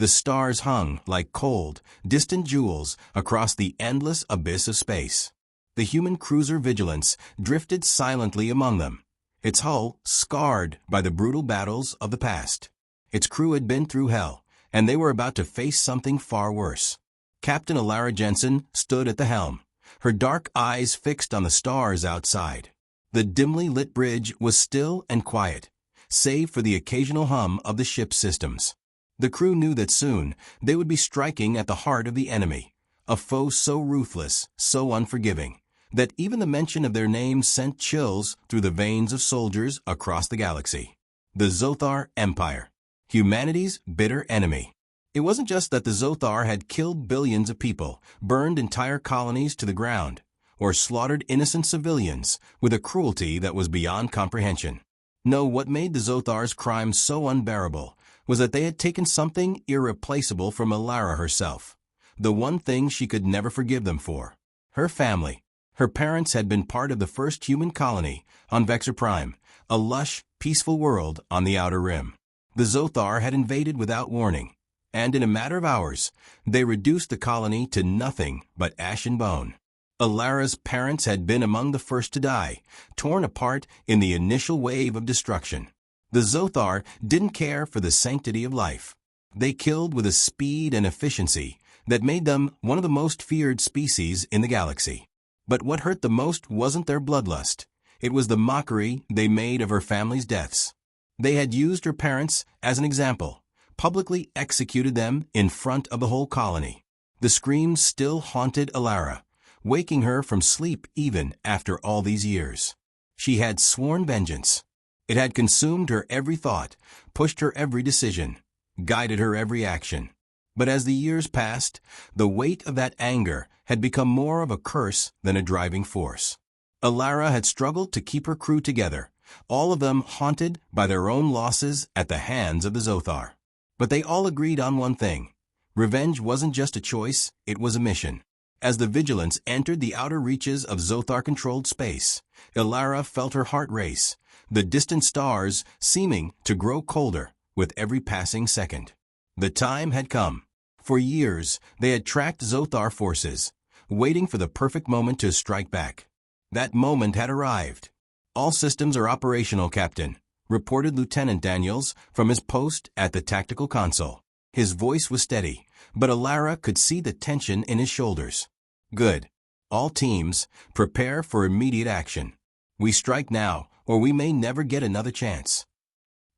The stars hung like cold, distant jewels across the endless abyss of space. The human cruiser Vigilance drifted silently among them, its hull scarred by the brutal battles of the past. Its crew had been through hell, and they were about to face something far worse. Captain Alara Jensen stood at the helm, her dark eyes fixed on the stars outside. The dimly lit bridge was still and quiet, save for the occasional hum of the ship's systems. The crew knew that soon they would be striking at the heart of the enemy, a foe so ruthless, so unforgiving, that even the mention of their names sent chills through the veins of soldiers across the galaxy. The Zothar Empire, humanity's bitter enemy. It wasn't just that the Zothar had killed billions of people, burned entire colonies to the ground, or slaughtered innocent civilians with a cruelty that was beyond comprehension. No, what made the Zothar's crimes so unbearable was that they had taken something irreplaceable from Alara herself, the one thing she could never forgive them for: her family. Her parents had been part of the first human colony on Vexor Prime, a lush, peaceful world on the Outer Rim. The Zothar had invaded without warning, and in a matter of hours, they reduced the colony to nothing but ash and bone. Alara's parents had been among the first to die, torn apart in the initial wave of destruction. The Zothar didn't care for the sanctity of life. They killed with a speed and efficiency that made them one of the most feared species in the galaxy. But what hurt the most wasn't their bloodlust. It was the mockery they made of her family's deaths. They had used her parents as an example, publicly executed them in front of the whole colony. The screams still haunted Alara, waking her from sleep even after all these years. She had sworn vengeance. It had consumed her every thought, pushed her every decision, guided her every action. But as the years passed, the weight of that anger had become more of a curse than a driving force. Alara had struggled to keep her crew together, all of them haunted by their own losses at the hands of the Zothar. But they all agreed on one thing: revenge wasn't just a choice, it was a mission. As the Vigilance entered the outer reaches of Zothar-controlled space, Alara felt her heart race, the distant stars seeming to grow colder with every passing second. The time had come. For years, they had tracked Zothar forces, waiting for the perfect moment to strike back. That moment had arrived. "All systems are operational, Captain," reported Lieutenant Daniels from his post at the tactical console. His voice was steady, but Alara could see the tension in his shoulders. "Good. All teams, prepare for immediate action. We strike now, or we may never get another chance."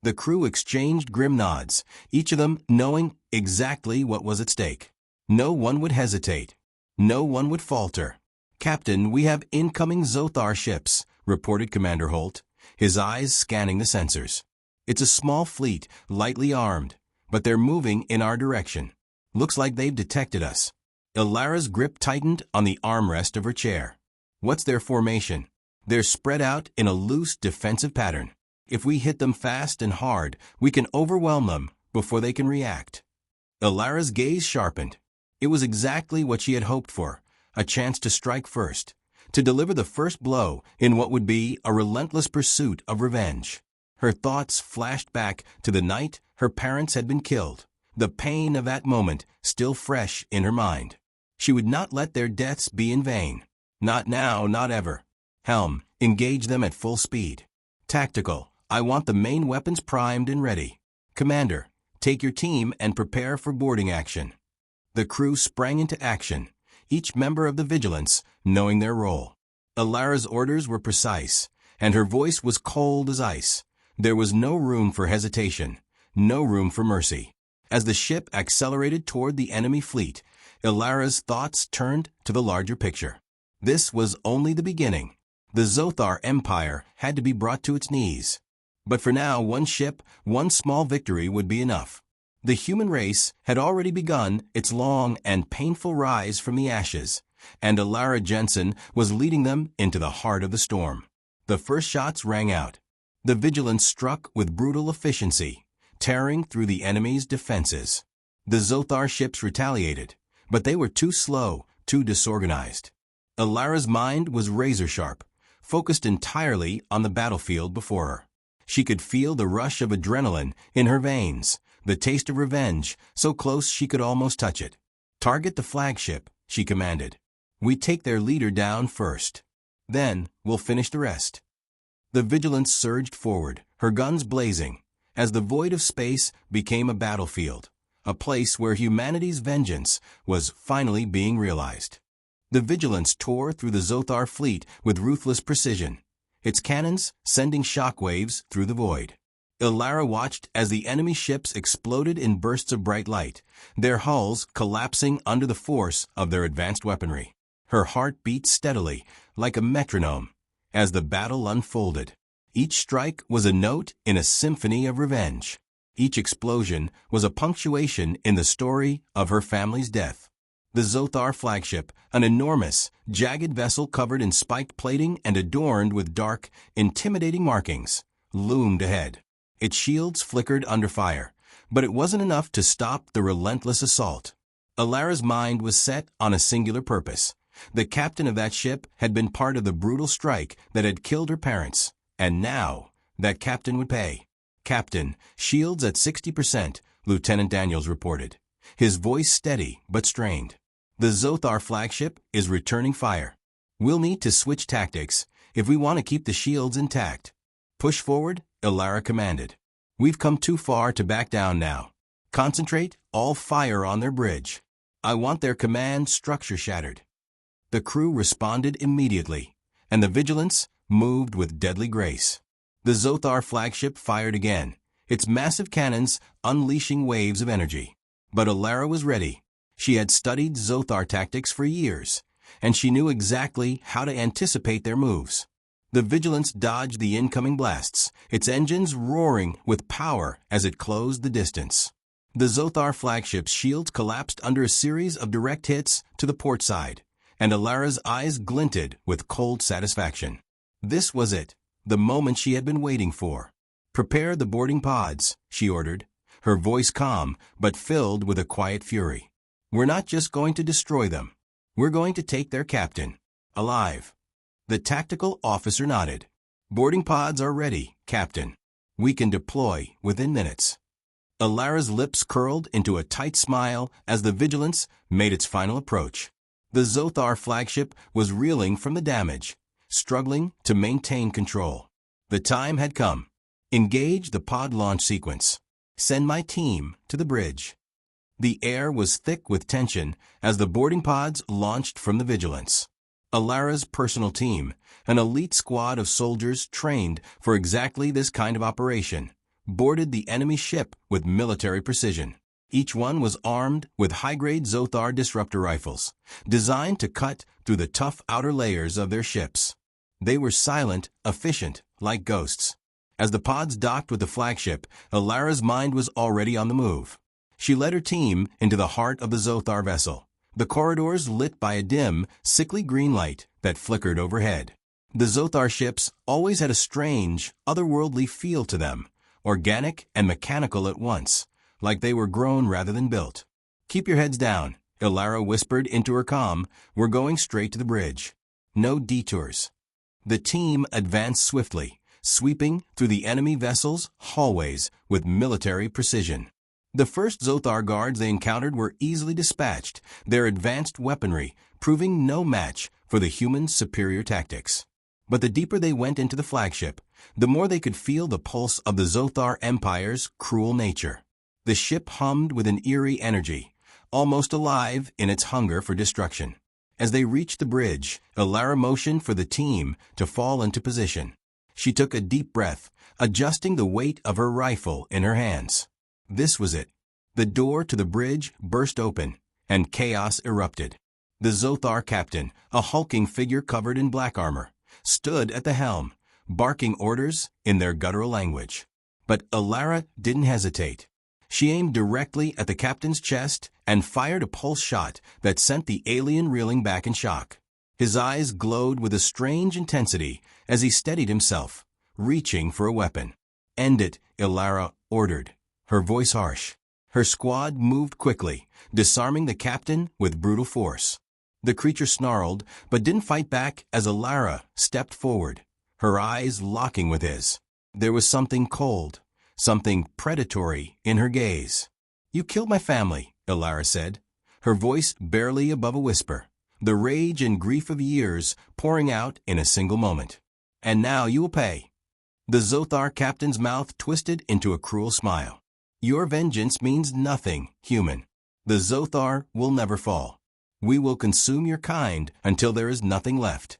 The crew exchanged grim nods, each of them knowing exactly what was at stake. No one would hesitate. No one would falter. "Captain, we have incoming Zothar ships," reported Commander Holt, his eyes scanning the sensors. "It's a small fleet, lightly armed, but they're moving in our direction. Looks like they've detected us." Alara's grip tightened on the armrest of her chair. "What's their formation?" "They're spread out in a loose defensive pattern. If we hit them fast and hard, we can overwhelm them before they can react." Alara's gaze sharpened. It was exactly what she had hoped for, a chance to strike first, to deliver the first blow in what would be a relentless pursuit of revenge. Her thoughts flashed back to the night her parents had been killed, the pain of that moment still fresh in her mind. She would not let their deaths be in vain. Not now, not ever. "Helm, engage them at full speed." "Tactical, I want the main weapons primed and ready." "Commander, take your team and prepare for boarding action." The crew sprang into action, each member of the Vigilance knowing their role. Alara's orders were precise, and her voice was cold as ice. There was no room for hesitation, no room for mercy. As the ship accelerated toward the enemy fleet, Alara's thoughts turned to the larger picture. This was only the beginning. The Zothar Empire had to be brought to its knees. But for now, one ship, one small victory would be enough. The human race had already begun its long and painful rise from the ashes, and Alara Jensen was leading them into the heart of the storm. The first shots rang out. The Vigilance struck with brutal efficiency, tearing through the enemy's defenses. The Zothar ships retaliated, but they were too slow, too disorganized. Alara's mind was razor-sharp, focused entirely on the battlefield before her. She could feel the rush of adrenaline in her veins, the taste of revenge, so close she could almost touch it. "Target the flagship," she commanded. "We take their leader down first. Then we'll finish the rest." The Vigilance surged forward, her guns blazing, as the void of space became a battlefield, a place where humanity's vengeance was finally being realized. The Vigilance tore through the Zothar fleet with ruthless precision, its cannons sending shockwaves through the void. Ilara watched as the enemy ships exploded in bursts of bright light, their hulls collapsing under the force of their advanced weaponry. Her heart beat steadily, like a metronome, as the battle unfolded. Each strike was a note in a symphony of revenge. Each explosion was a punctuation in the story of her family's death. The Zothar flagship, an enormous, jagged vessel covered in spiked plating and adorned with dark, intimidating markings, loomed ahead. Its shields flickered under fire, but it wasn't enough to stop the relentless assault. Ilara's mind was set on a singular purpose. The captain of that ship had been part of the brutal strike that had killed her parents, and now that captain would pay. "Captain, shields at 60%, Lieutenant Daniels reported, his voice steady but strained. "The Zothar flagship is returning fire. We'll need to switch tactics if we want to keep the shields intact." "Push forward," Ilara commanded. "We've come too far to back down now. Concentrate all fire on their bridge. I want their command structure shattered." The crew responded immediately, and the Vigilance moved with deadly grace. The Zothar flagship fired again, its massive cannons unleashing waves of energy. But Ilara was ready. She had studied Zothar tactics for years, and she knew exactly how to anticipate their moves. The Vigilance dodged the incoming blasts, its engines roaring with power as it closed the distance. The Zothar flagship's shields collapsed under a series of direct hits to the port side, and Ilara's eyes glinted with cold satisfaction. This was it, the moment she had been waiting for. "Prepare the boarding pods," she ordered, her voice calm but filled with a quiet fury. "We're not just going to destroy them. We're going to take their captain, alive." The tactical officer nodded. "Boarding pods are ready, Captain. We can deploy within minutes." Ilara's lips curled into a tight smile as the Vigilance made its final approach. The Zothar flagship was reeling from the damage, struggling to maintain control. The time had come. "Engage the pod launch sequence. Send my team to the bridge." The air was thick with tension as the boarding pods launched from the Vigilance. Ilara's personal team, an elite squad of soldiers trained for exactly this kind of operation, boarded the enemy ship with military precision. Each one was armed with high-grade Zothar disruptor rifles, designed to cut through the tough outer layers of their ships. They were silent, efficient, like ghosts. As the pods docked with the flagship, Ilara's mind was already on the move. She led her team into the heart of the Zothar vessel, the corridors lit by a dim, sickly green light that flickered overhead. The Zothar ships always had a strange, otherworldly feel to them, organic and mechanical at once, like they were grown rather than built. "Keep your heads down," Ilara whispered into her comm. "We're going straight to the bridge. No detours." The team advanced swiftly, sweeping through the enemy vessel's hallways with military precision. The first Zothar guards they encountered were easily dispatched, their advanced weaponry proving no match for the humans' superior tactics. But the deeper they went into the flagship, the more they could feel the pulse of the Zothar Empire's cruel nature. The ship hummed with an eerie energy, almost alive in its hunger for destruction. As they reached the bridge, Ilara motioned for the team to fall into position. She took a deep breath, adjusting the weight of her rifle in her hands. This was it. The door to the bridge burst open, and chaos erupted. The Zothar captain, a hulking figure covered in black armor, stood at the helm, barking orders in their guttural language. But Ilara didn't hesitate. She aimed directly at the captain's chest and fired a pulse shot that sent the alien reeling back in shock. His eyes glowed with a strange intensity as he steadied himself, reaching for a weapon. "End it," Ilara ordered, her voice harsh. Her squad moved quickly, disarming the captain with brutal force. The creature snarled, but didn't fight back as Ilara stepped forward, her eyes locking with his. There was something cold, something predatory in her gaze. "You killed my family," Ilara said, her voice barely above a whisper, the rage and grief of years pouring out in a single moment. "And now you will pay." The Zothar captain's mouth twisted into a cruel smile. "Your vengeance means nothing, human. The Zothar will never fall. We will consume your kind until there is nothing left."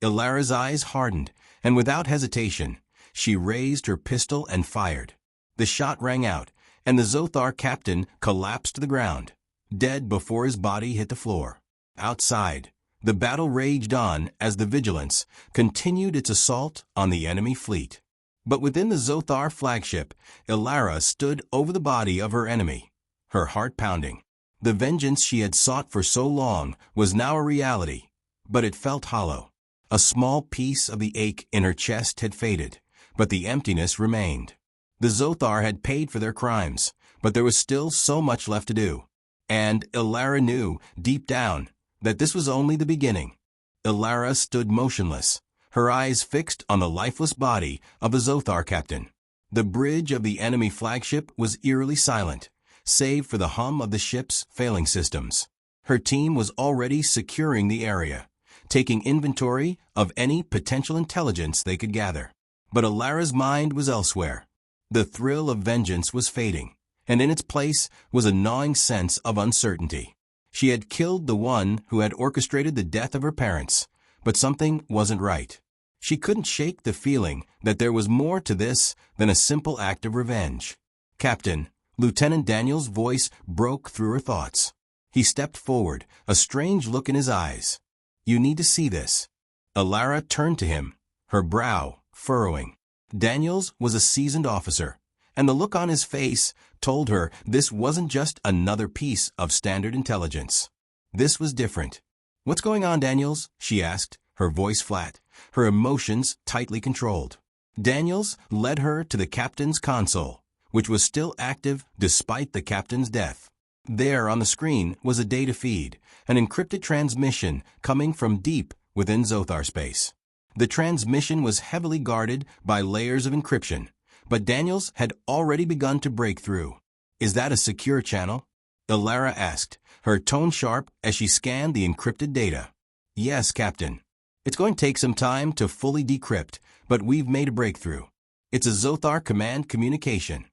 Ilara's eyes hardened, and without hesitation, she raised her pistol and fired. The shot rang out, and the Zothar captain collapsed to the ground, dead before his body hit the floor. Outside, the battle raged on as the Vigilance continued its assault on the enemy fleet. But within the Zothar flagship, Ilara stood over the body of her enemy, her heart pounding. The vengeance she had sought for so long was now a reality, but it felt hollow. A small piece of the ache in her chest had faded, but the emptiness remained. The Zothar had paid for their crimes, but there was still so much left to do. And Ilara knew, deep down, that this was only the beginning. Ilara stood motionless, her eyes fixed on the lifeless body of a Zothar captain. The bridge of the enemy flagship was eerily silent, save for the hum of the ship's failing systems. Her team was already securing the area, taking inventory of any potential intelligence they could gather. But Ilara's mind was elsewhere. The thrill of vengeance was fading, and in its place was a gnawing sense of uncertainty. She had killed the one who had orchestrated the death of her parents, but something wasn't right. She couldn't shake the feeling that there was more to this than a simple act of revenge. "Captain," Lieutenant Daniel's voice broke through her thoughts. He stepped forward, a strange look in his eyes. "You need to see this." Ilara turned to him, her brow furrowing. Daniels was a seasoned officer, and the look on his face told her this wasn't just another piece of standard intelligence. This was different. "What's going on, Daniels?" she asked, her voice flat, her emotions tightly controlled. Daniels led her to the captain's console, which was still active despite the captain's death. There on the screen was a data feed, an encrypted transmission coming from deep within Zothar space. The transmission was heavily guarded by layers of encryption, but Daniels had already begun to break through. "Is that a secure channel?" Ilara asked, her tone sharp as she scanned the encrypted data. "Yes, Captain. It's going to take some time to fully decrypt, but we've made a breakthrough. It's a Zothar command communication."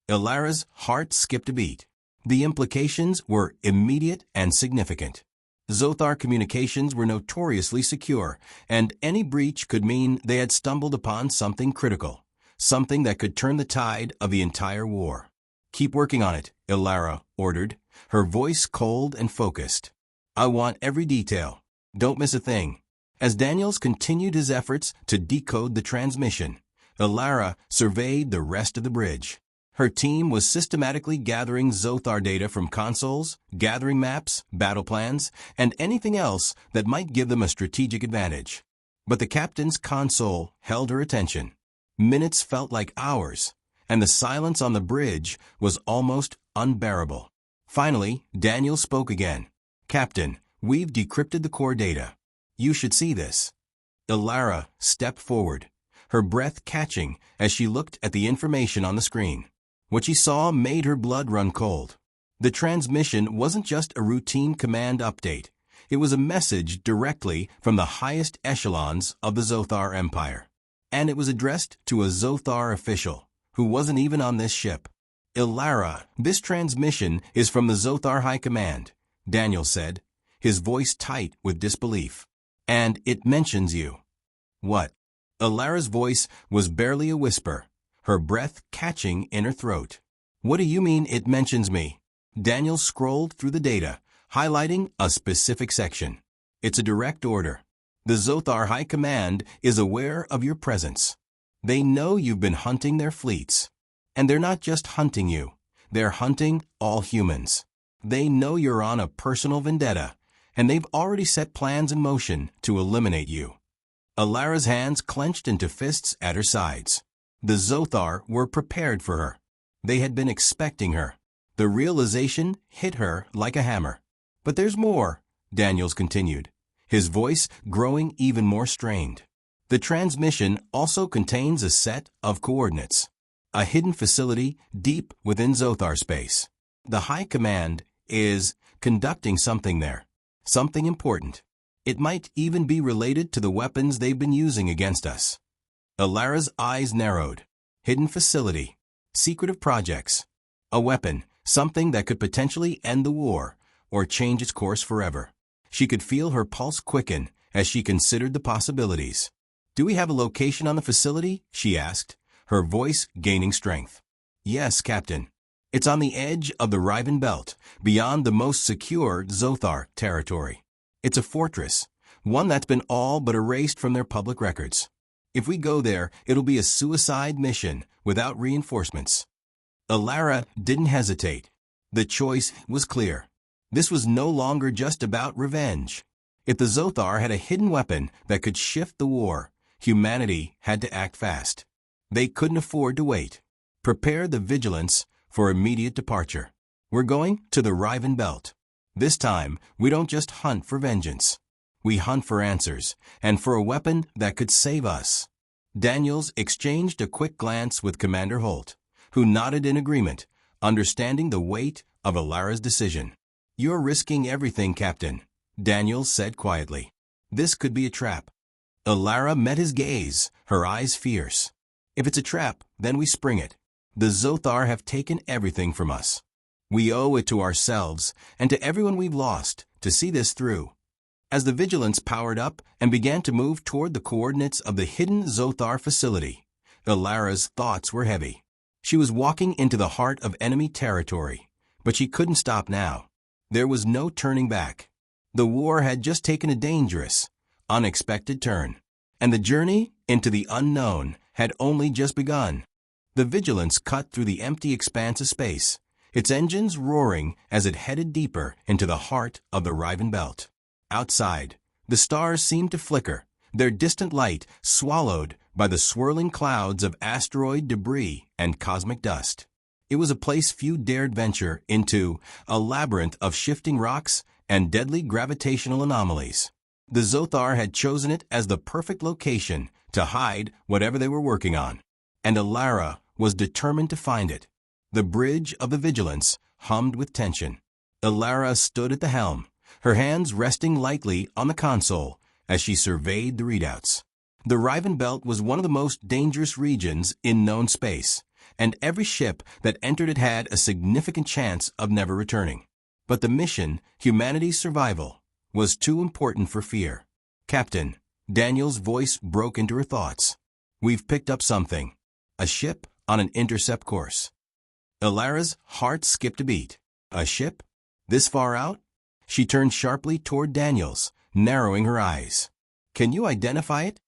Ilara's heart skipped a beat. The implications were immediate and significant. Zothar communications were notoriously secure, and any breach could mean they had stumbled upon something critical, something that could turn the tide of the entire war. "Keep working on it," Ilara ordered, her voice cold and focused. "I want every detail. Don't miss a thing." As Daniels continued his efforts to decode the transmission, Ilara surveyed the rest of the bridge. Her team was systematically gathering Zothar data from consoles, gathering maps, battle plans, and anything else that might give them a strategic advantage. But the captain's console held her attention. Minutes felt like hours, and the silence on the bridge was almost unbearable. Finally, Daniel spoke again. "Captain, we've decrypted the core data. You should see this." Ilara stepped forward, her breath catching as she looked at the information on the screen. What she saw made her blood run cold. The transmission wasn't just a routine command update. It was a message directly from the highest echelons of the Zothar Empire. And it was addressed to a Zothar official, who wasn't even on this ship. "Ilara, this transmission is from the Zothar High Command," Daniel said, his voice tight with disbelief. "And it mentions you." "What?" Ilara's voice was barely a whisper, her breath catching in her throat. "What do you mean it mentions me?" Daniel scrolled through the data, highlighting a specific section. "It's a direct order. The Zothar High Command is aware of your presence. They know you've been hunting their fleets. And they're not just hunting you. They're hunting all humans. They know you're on a personal vendetta, and they've already set plans in motion to eliminate you." Ilara's hands clenched into fists at her sides. The Zothar were prepared for her. They had been expecting her. The realization hit her like a hammer. "But there's more," Daniels continued, his voice growing even more strained. "The transmission also contains a set of coordinates. a hidden facility deep within Zothar space. The High Command is conducting something there, something important. It might even be related to the weapons they've been using against us. Alara's eyes narrowed. Hidden facility, secretive projects, a weapon, something that could potentially end the war or change its course forever. She could feel her pulse quicken as she considered the possibilities. "Do we have a location on the facility?" she asked, her voice gaining strength. "Yes, Captain. It's on the edge of the Riven Belt, beyond the most secure Zothar territory. It's a fortress, one that's been all but erased from their public records. If we go there, it'll be a suicide mission without reinforcements." Alara didn't hesitate. The choice was clear. This was no longer just about revenge. If the Zothar had a hidden weapon that could shift the war, humanity had to act fast. They couldn't afford to wait. Prepare the vigilance for immediate departure. We're going to the Riven Belt. This time, we don't just hunt for vengeance. We hunt for answers, and for a weapon that could save us. Daniels exchanged a quick glance with Commander Holt, who nodded in agreement, understanding the weight of Alara's decision. "You're risking everything, Captain," Daniels said quietly. "This could be a trap." Alara met his gaze, her eyes fierce. "If it's a trap, then we spring it. The Zothar have taken everything from us. We owe it to ourselves and to everyone we've lost to see this through." As the vigilance powered up and began to move toward the coordinates of the hidden Zothar facility, Alara's thoughts were heavy. She was walking into the heart of enemy territory, but she couldn't stop now. There was no turning back. The war had just taken a dangerous, unexpected turn, and the journey into the unknown had only just begun. The vigilance cut through the empty expanse of space, its engines roaring as it headed deeper into the heart of the Riven Belt. Outside, the stars seemed to flicker, their distant light swallowed by the swirling clouds of asteroid debris and cosmic dust. It was a place few dared venture into, a labyrinth of shifting rocks and deadly gravitational anomalies. The Zothar had chosen it as the perfect location to hide whatever they were working on, and Alara was determined to find it. The bridge of the vigilance hummed with tension. Alara stood at the helm, her hands resting lightly on the console as she surveyed the readouts. The Riven Belt was one of the most dangerous regions in known space, and every ship that entered it had a significant chance of never returning. But the mission, humanity's survival, was too important for fear. "Captain," Daniel's voice broke into her thoughts. "We've picked up something. A ship on an intercept course." Alara's heart skipped a beat. A ship? This far out? She turned sharply toward Daniels, narrowing her eyes. "Can you identify it?"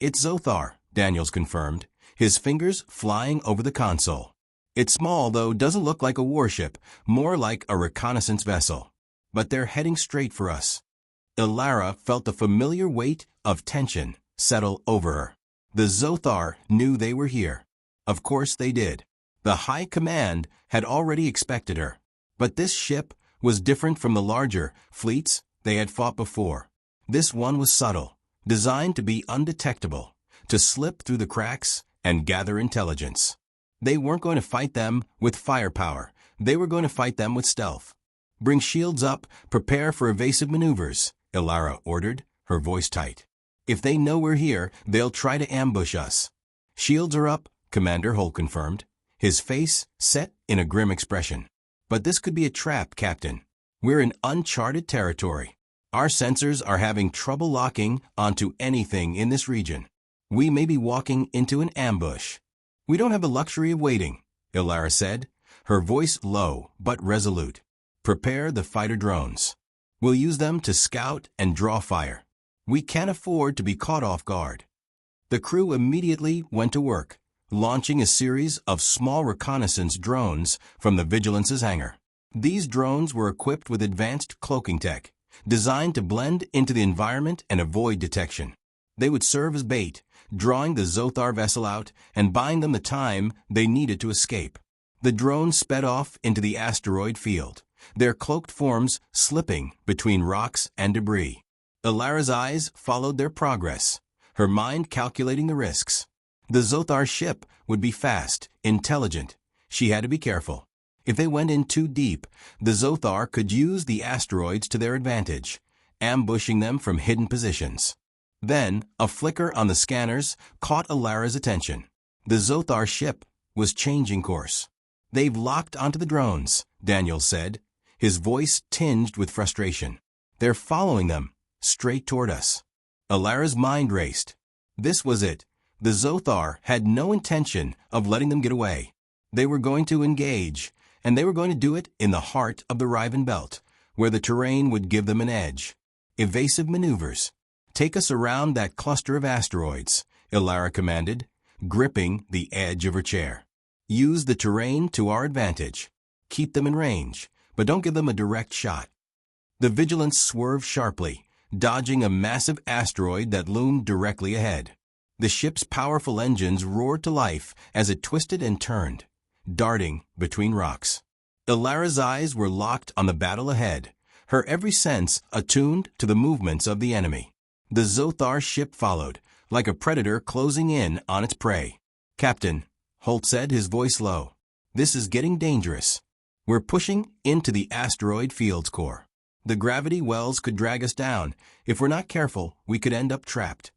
"It's Zothar," Daniels confirmed, his fingers flying over the console. "It's small, though doesn't look like a warship, more like a reconnaissance vessel. But they're heading straight for us." Alara felt the familiar weight of tension settle over her. The Zothar knew they were here. Of course they did. The High Command had already expected her. But this ship was different from the larger fleets they had fought before. This one was subtle, designed to be undetectable, to slip through the cracks and gather intelligence. They weren't going to fight them with firepower. They were going to fight them with stealth. "Bring shields up, prepare for evasive maneuvers," Alara ordered, her voice tight. "If they know we're here, they'll try to ambush us." "Shields are up," Commander Holt confirmed, his face set in a grim expression. "But this could be a trap, Captain. We're in uncharted territory. Our sensors are having trouble locking onto anything in this region. We may be walking into an ambush." "We don't have the luxury of waiting," Alara said, her voice low but resolute. "Prepare the fighter drones. We'll use them to scout and draw fire. We can't afford to be caught off guard." The crew immediately went to work, launching a series of small reconnaissance drones from the Vigilance's hangar. These drones were equipped with advanced cloaking tech, designed to blend into the environment and avoid detection. They would serve as bait, drawing the Zothar vessel out and buying them the time they needed to escape. The drones sped off into the asteroid field, their cloaked forms slipping between rocks and debris. Alara's eyes followed their progress, her mind calculating the risks. The Zothar ship would be fast, intelligent. She had to be careful. If they went in too deep, the Zothar could use the asteroids to their advantage, ambushing them from hidden positions. Then, a flicker on the scanners caught Alara's attention. The Zothar ship was changing course. "They've locked onto the drones," Daniel said, his voice tinged with frustration. "They're following them, straight toward us." Alara's mind raced. This was it. The Zothar had no intention of letting them get away. They were going to engage, and they were going to do it in the heart of the Riven Belt, where the terrain would give them an edge. Evasive maneuvers. "Take us around that cluster of asteroids," Alara commanded, gripping the edge of her chair. "Use the terrain to our advantage. Keep them in range, but don't give them a direct shot." The Vigilance swerved sharply, dodging a massive asteroid that loomed directly ahead. The ship's powerful engines roared to life as it twisted and turned, darting between rocks. Alara's eyes were locked on the battle ahead, her every sense attuned to the movements of the enemy. The Zothar ship followed, like a predator closing in on its prey. "Captain," Holt said, his voice low, "this is getting dangerous. We're pushing into the asteroid field's core. The gravity wells could drag us down. If we're not careful, we could end up trapped."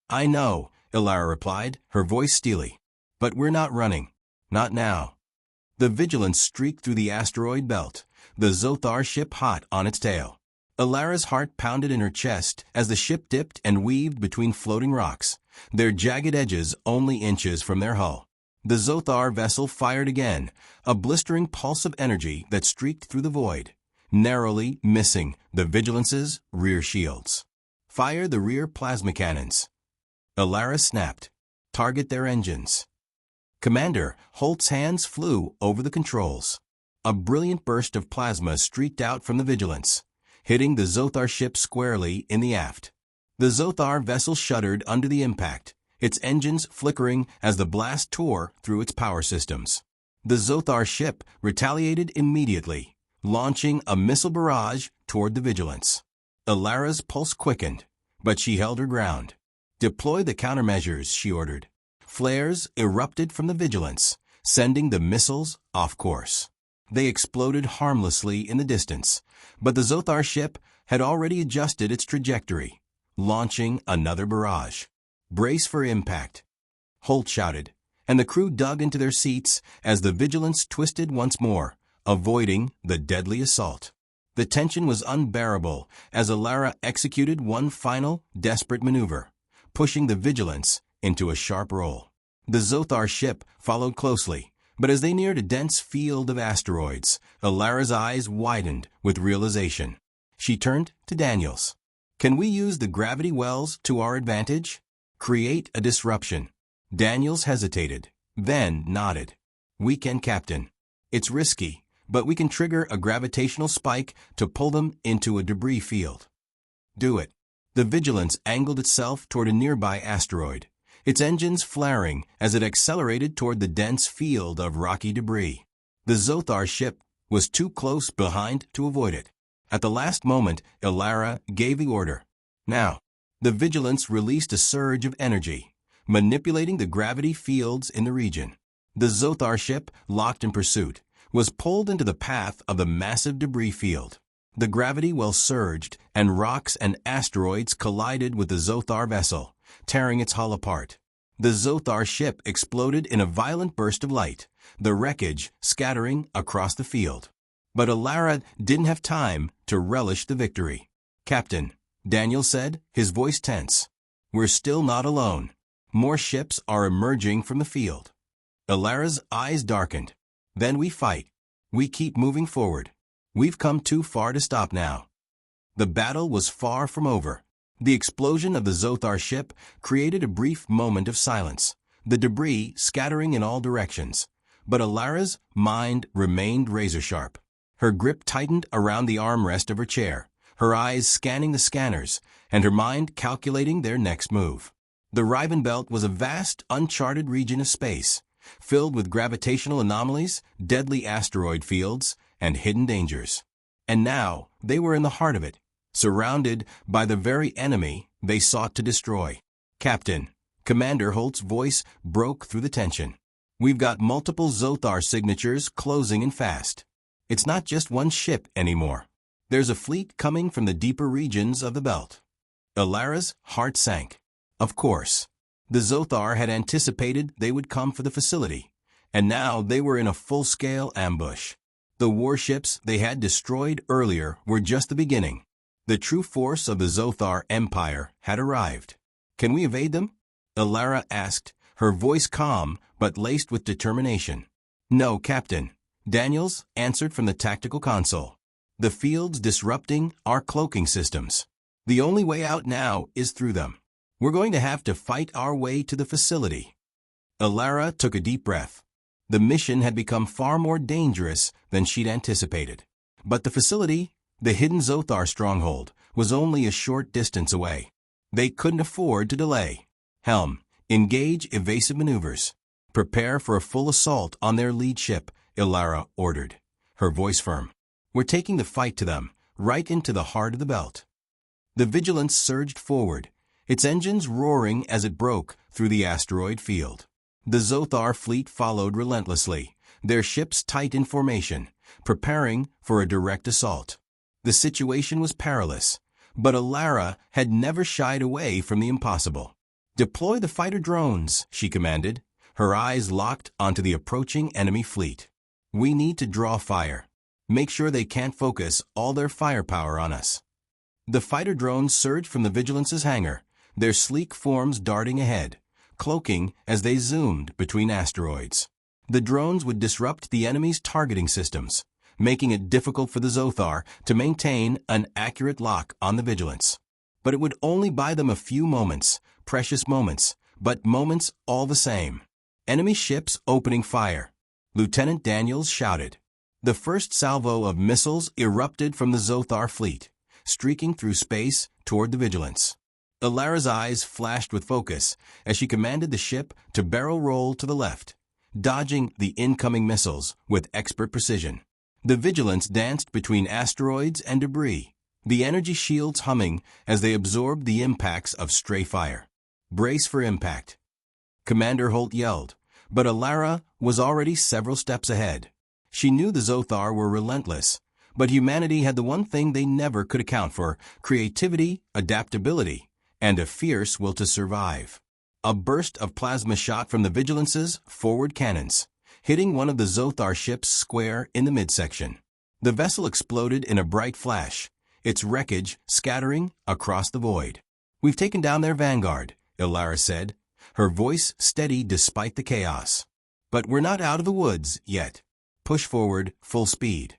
"I know," Alara replied, her voice steely. "But we're not running. Not now." The Vigilance streaked through the asteroid belt, the Zothar ship hot on its tail. Alara's heart pounded in her chest as the ship dipped and weaved between floating rocks, their jagged edges only inches from their hull. The Zothar vessel fired again, a blistering pulse of energy that streaked through the void, narrowly missing the Vigilance's rear shields. "Fire the rear plasma cannons." Alara snapped. "Target their engines." "Commander," Holt's hands flew over the controls. A brilliant burst of plasma streaked out from the Vigilance, hitting the Zothar ship squarely in the aft. The Zothar vessel shuddered under the impact, its engines flickering as the blast tore through its power systems. The Zothar ship retaliated immediately, launching a missile barrage toward the Vigilance. Alara's pulse quickened, but she held her ground. "Deploy the countermeasures," she ordered. Flares erupted from the Vigilance, sending the missiles off course. They exploded harmlessly in the distance, but the Zothar ship had already adjusted its trajectory, launching another barrage. "Brace for impact," Holt shouted, and the crew dug into their seats as the Vigilance twisted once more, avoiding the deadly assault. The tension was unbearable as Alara executed one final, desperate maneuver, pushing the Vigilance into a sharp roll. The Zothar ship followed closely, but as they neared a dense field of asteroids, Alara's eyes widened with realization. She turned to Daniels. "Can we use the gravity wells to our advantage? Create a disruption?" Daniels hesitated, then nodded. "We can, Captain. It's risky, but we can trigger a gravitational spike to pull them into a debris field." "Do it." The Vigilance angled itself toward a nearby asteroid, its engines flaring as it accelerated toward the dense field of rocky debris. The Zothar ship was too close behind to avoid it. At the last moment, Alara gave the order. "Now." The Vigilance released a surge of energy, manipulating the gravity fields in the region. The Zothar ship, locked in pursuit, was pulled into the path of the massive debris field. The gravity well surged, and rocks and asteroids collided with the Zothar vessel, tearing its hull apart. The Zothar ship exploded in a violent burst of light, the wreckage scattering across the field. But Alara didn't have time to relish the victory. "Captain," Daniel said, his voice tense, "we're still not alone. More ships are emerging from the field." Alara's eyes darkened. "Then we fight. We keep moving forward. We've come too far to stop now." The battle was far from over. The explosion of the Zothar ship created a brief moment of silence, the debris scattering in all directions. But Alara's mind remained razor-sharp. Her grip tightened around the armrest of her chair, her eyes scanning the scanners, and her mind calculating their next move. The Riven Belt was a vast, uncharted region of space, filled with gravitational anomalies, deadly asteroid fields, and hidden dangers. And now they were in the heart of it, surrounded by the very enemy they sought to destroy. "Captain," Commander Holt's voice broke through the tension. "We've got multiple Zothar signatures closing in fast. It's not just one ship anymore. There's a fleet coming from the deeper regions of the belt." Ilara's heart sank. Of course. The Zothar had anticipated they would come for the facility, and now they were in a full-scale ambush. The warships they had destroyed earlier were just the beginning. The true force of the Zothar Empire had arrived. "Can we evade them?" Ilara asked, her voice calm but laced with determination. "No, Captain," Daniels answered from the tactical console. "The field's disrupting our cloaking systems. The only way out now is through them. We're going to have to fight our way to the facility." Ilara took a deep breath. The mission had become far more dangerous than she'd anticipated. But the facility, the hidden Zothar stronghold, was only a short distance away. They couldn't afford to delay. "Helm, engage evasive maneuvers. Prepare for a full assault on their lead ship," Ilara ordered, her voice firm. "We're taking the fight to them, right into the heart of the belt." The Vigilance surged forward, its engines roaring as it broke through the asteroid field. The Zothar fleet followed relentlessly, their ships tight in formation, preparing for a direct assault. The situation was perilous, but Ilara had never shied away from the impossible. "Deploy the fighter drones," she commanded, her eyes locked onto the approaching enemy fleet. "We need to draw fire. Make sure they can't focus all their firepower on us." The fighter drones surged from the Vigilance's hangar, their sleek forms darting ahead, cloaking as they zoomed between asteroids. The drones would disrupt the enemy's targeting systems, making it difficult for the Zothar to maintain an accurate lock on the Vigilance. But it would only buy them a few moments, precious moments, but moments all the same. Enemy ships opening fire. Lieutenant Daniels shouted. The first salvo of missiles erupted from the Zothar fleet, streaking through space toward the Vigilance. Ilara's eyes flashed with focus as she commanded the ship to barrel roll to the left, dodging the incoming missiles with expert precision. The Vigilance danced between asteroids and debris, the energy shields humming as they absorbed the impacts of stray fire. "Brace for impact," Commander Holt yelled, but Ilara was already several steps ahead. She knew the Zothar were relentless, but humanity had the one thing they never could account for: creativity, adaptability, and a fierce will to survive. A burst of plasma shot from the Vigilance's forward cannons, hitting one of the Zothar ships square in the midsection. The vessel exploded in a bright flash, its wreckage scattering across the void. "We've taken down their vanguard," Ilara said, her voice steady despite the chaos. "But we're not out of the woods yet. Push forward, full speed."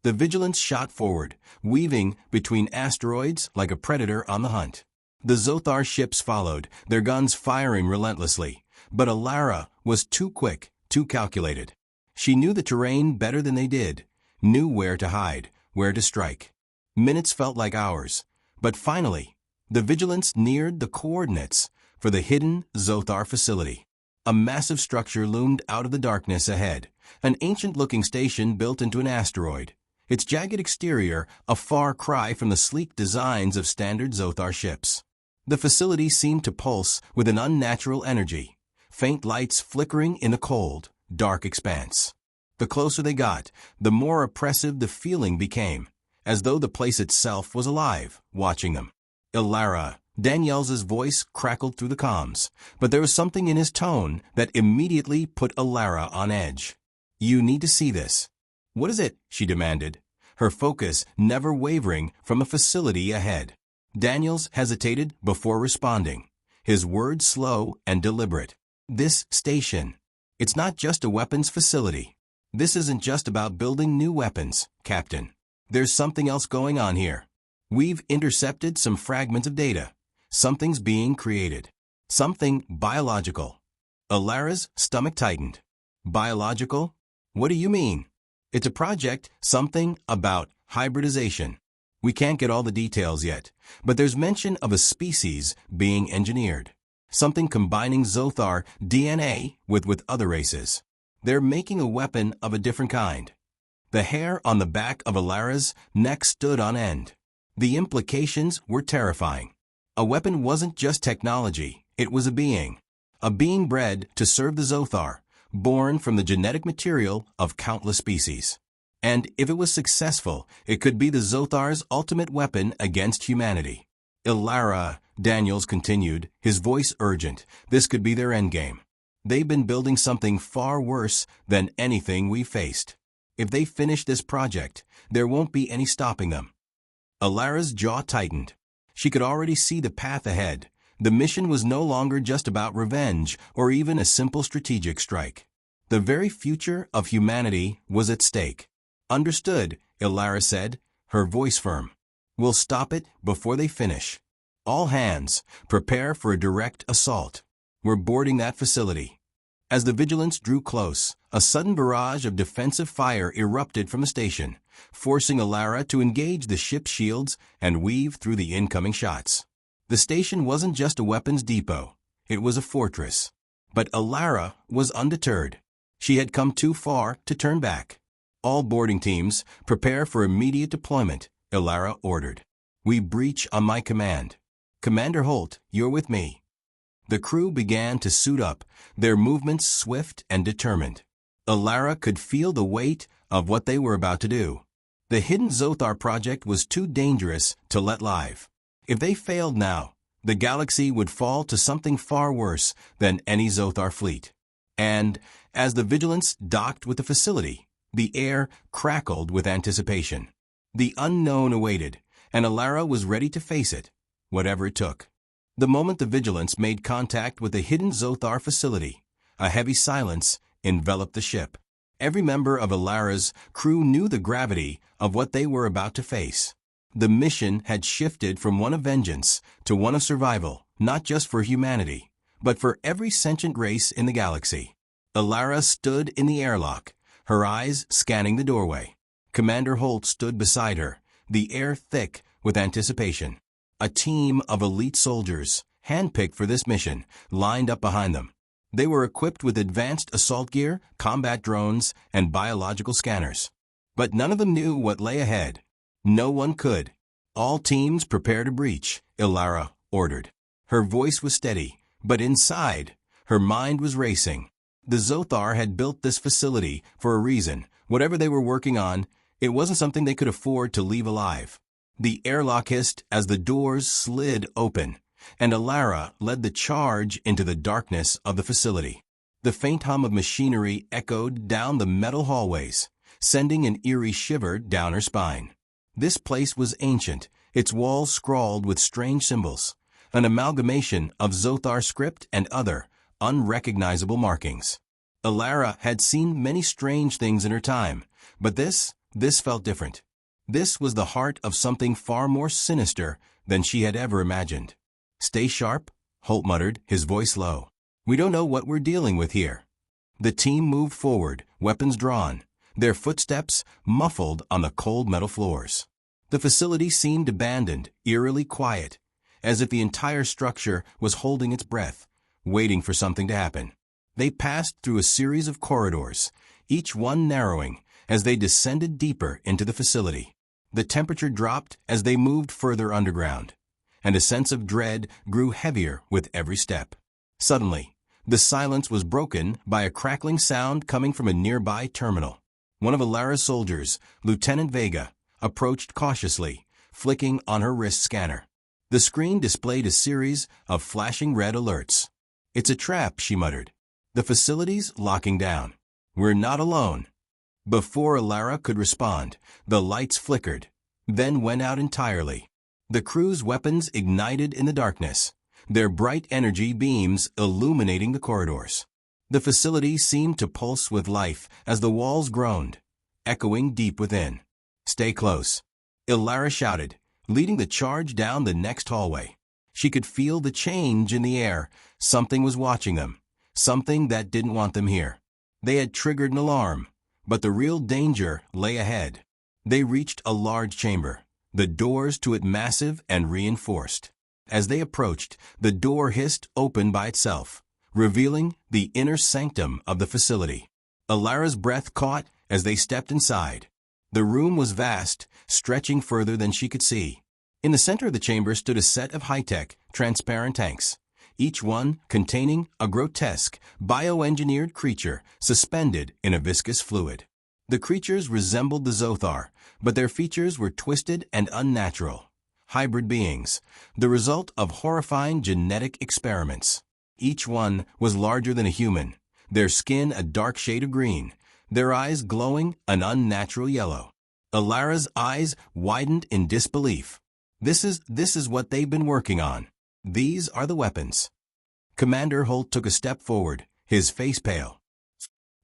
The Vigilance shot forward, weaving between asteroids like a predator on the hunt. The Zothar ships followed, their guns firing relentlessly, but Ilara was too quick, too calculated. She knew the terrain better than they did, knew where to hide, where to strike. Minutes felt like hours, but finally, the Vigilance neared the coordinates for the hidden Zothar facility. A massive structure loomed out of the darkness ahead, an ancient-looking station built into an asteroid, its jagged exterior a far cry from the sleek designs of standard Zothar ships. The facility seemed to pulse with an unnatural energy, faint lights flickering in the cold, dark expanse. The closer they got, the more oppressive the feeling became, as though the place itself was alive, watching them. "Ilara," Daniels' voice crackled through the comms, but there was something in his tone that immediately put Ilara on edge. "You need to see this." "What is it?" she demanded, her focus never wavering from a facility ahead. Daniels hesitated before responding, his words slow and deliberate. "This station. It's not just a weapons facility. This isn't just about building new weapons, Captain. There's something else going on here. We've intercepted some fragments of data. Something's being created. Something biological." Ilara's stomach tightened. "Biological? What do you mean?" "It's a project, something about hybridization. We can't get all the details yet, but there's mention of a species being engineered. Something combining Zothar DNA with other races. They're making a weapon of a different kind." The hair on the back of Ilara's neck stood on end. The implications were terrifying. A weapon wasn't just technology, it was a being. a being bred to serve the Zothar, born from the genetic material of countless species. And if it was successful, it could be the Zothar's ultimate weapon against humanity. Ilara, Daniels continued, his voice urgent, this could be their endgame. They've been building something far worse than anything we faced. If they finish this project, there won't be any stopping them. Ilara's jaw tightened. She could already see the path ahead. The mission was no longer just about revenge or even a simple strategic strike. The very future of humanity was at stake. Understood, Ilara said, her voice firm. We'll stop it before they finish. All hands, prepare for a direct assault. We're boarding that facility. As the Vigilance drew close, a sudden barrage of defensive fire erupted from the station, forcing Ilara to engage the ship's shields and weave through the incoming shots. The station wasn't just a weapons depot, it was a fortress. But Ilara was undeterred. She had come too far to turn back. All boarding teams, prepare for immediate deployment, Ilara ordered. We breach on my command. Commander Holt, you're with me. The crew began to suit up, their movements swift and determined. Ilara could feel the weight of what they were about to do. The hidden Zothar project was too dangerous to let live. If they failed now, the galaxy would fall to something far worse than any Zothar fleet. And, as the Vigilance docked with the facility, the air crackled with anticipation. The unknown awaited, and Ilara was ready to face it, whatever it took. The moment the Vigilance made contact with the hidden Zothar facility, a heavy silence enveloped the ship. Every member of Ilara's crew knew the gravity of what they were about to face. The mission had shifted from one of vengeance to one of survival, not just for humanity, but for every sentient race in the galaxy. Ilara stood in the airlock, her eyes scanning the doorway. Commander Holt stood beside her, the air thick with anticipation. A team of elite soldiers, handpicked for this mission, lined up behind them. They were equipped with advanced assault gear, combat drones, and biological scanners. But none of them knew what lay ahead. No one could. All teams prepare to breach, Ilara ordered. Her voice was steady, but inside, her mind was racing. The Zothar had built this facility for a reason. Whatever they were working on, it wasn't something they could afford to leave alive. The airlock hissed as the doors slid open, and Ilara led the charge into the darkness of the facility. The faint hum of machinery echoed down the metal hallways, sending an eerie shiver down her spine. This place was ancient, its walls scrawled with strange symbols, an amalgamation of Zothar script and other, unrecognizable markings. Ilara had seen many strange things in her time, but this felt different. This was the heart of something far more sinister than she had ever imagined. Stay sharp, Holt muttered, his voice low. We don't know what we're dealing with here. The team moved forward, weapons drawn, their footsteps muffled on the cold metal floors. The facility seemed abandoned, eerily quiet, as if the entire structure was holding its breath, waiting for something to happen. They passed through a series of corridors, each one narrowing as they descended deeper into the facility. The temperature dropped as they moved further underground, and a sense of dread grew heavier with every step. Suddenly, the silence was broken by a crackling sound coming from a nearby terminal. One of Ilara's soldiers, Lieutenant Vega, approached cautiously, flicking on her wrist scanner. The screen displayed a series of flashing red alerts. It's a trap, she muttered. The facility's locking down. We're not alone. Before Ilara could respond, the lights flickered, then went out entirely. The crew's weapons ignited in the darkness, their bright energy beams illuminating the corridors. The facility seemed to pulse with life as the walls groaned, echoing deep within. Stay close, Ilara shouted, leading the charge down the next hallway. She could feel the change in the air. Something was watching them, something that didn't want them here. They had triggered an alarm, but the real danger lay ahead. They reached a large chamber, the doors to it massive and reinforced. As they approached, the door hissed open by itself, revealing the inner sanctum of the facility. Ilara's breath caught as they stepped inside. The room was vast, stretching further than she could see. In the center of the chamber stood a set of high-tech, transparent tanks, each one containing a grotesque, bioengineered creature suspended in a viscous fluid. The creatures resembled the Zothar, but their features were twisted and unnatural. Hybrid beings, the result of horrifying genetic experiments. Each one was larger than a human, their skin a dark shade of green, their eyes glowing an unnatural yellow. Alara's eyes widened in disbelief. This is what they've been working on. These are the weapons. Commander Holt took a step forward, his face pale.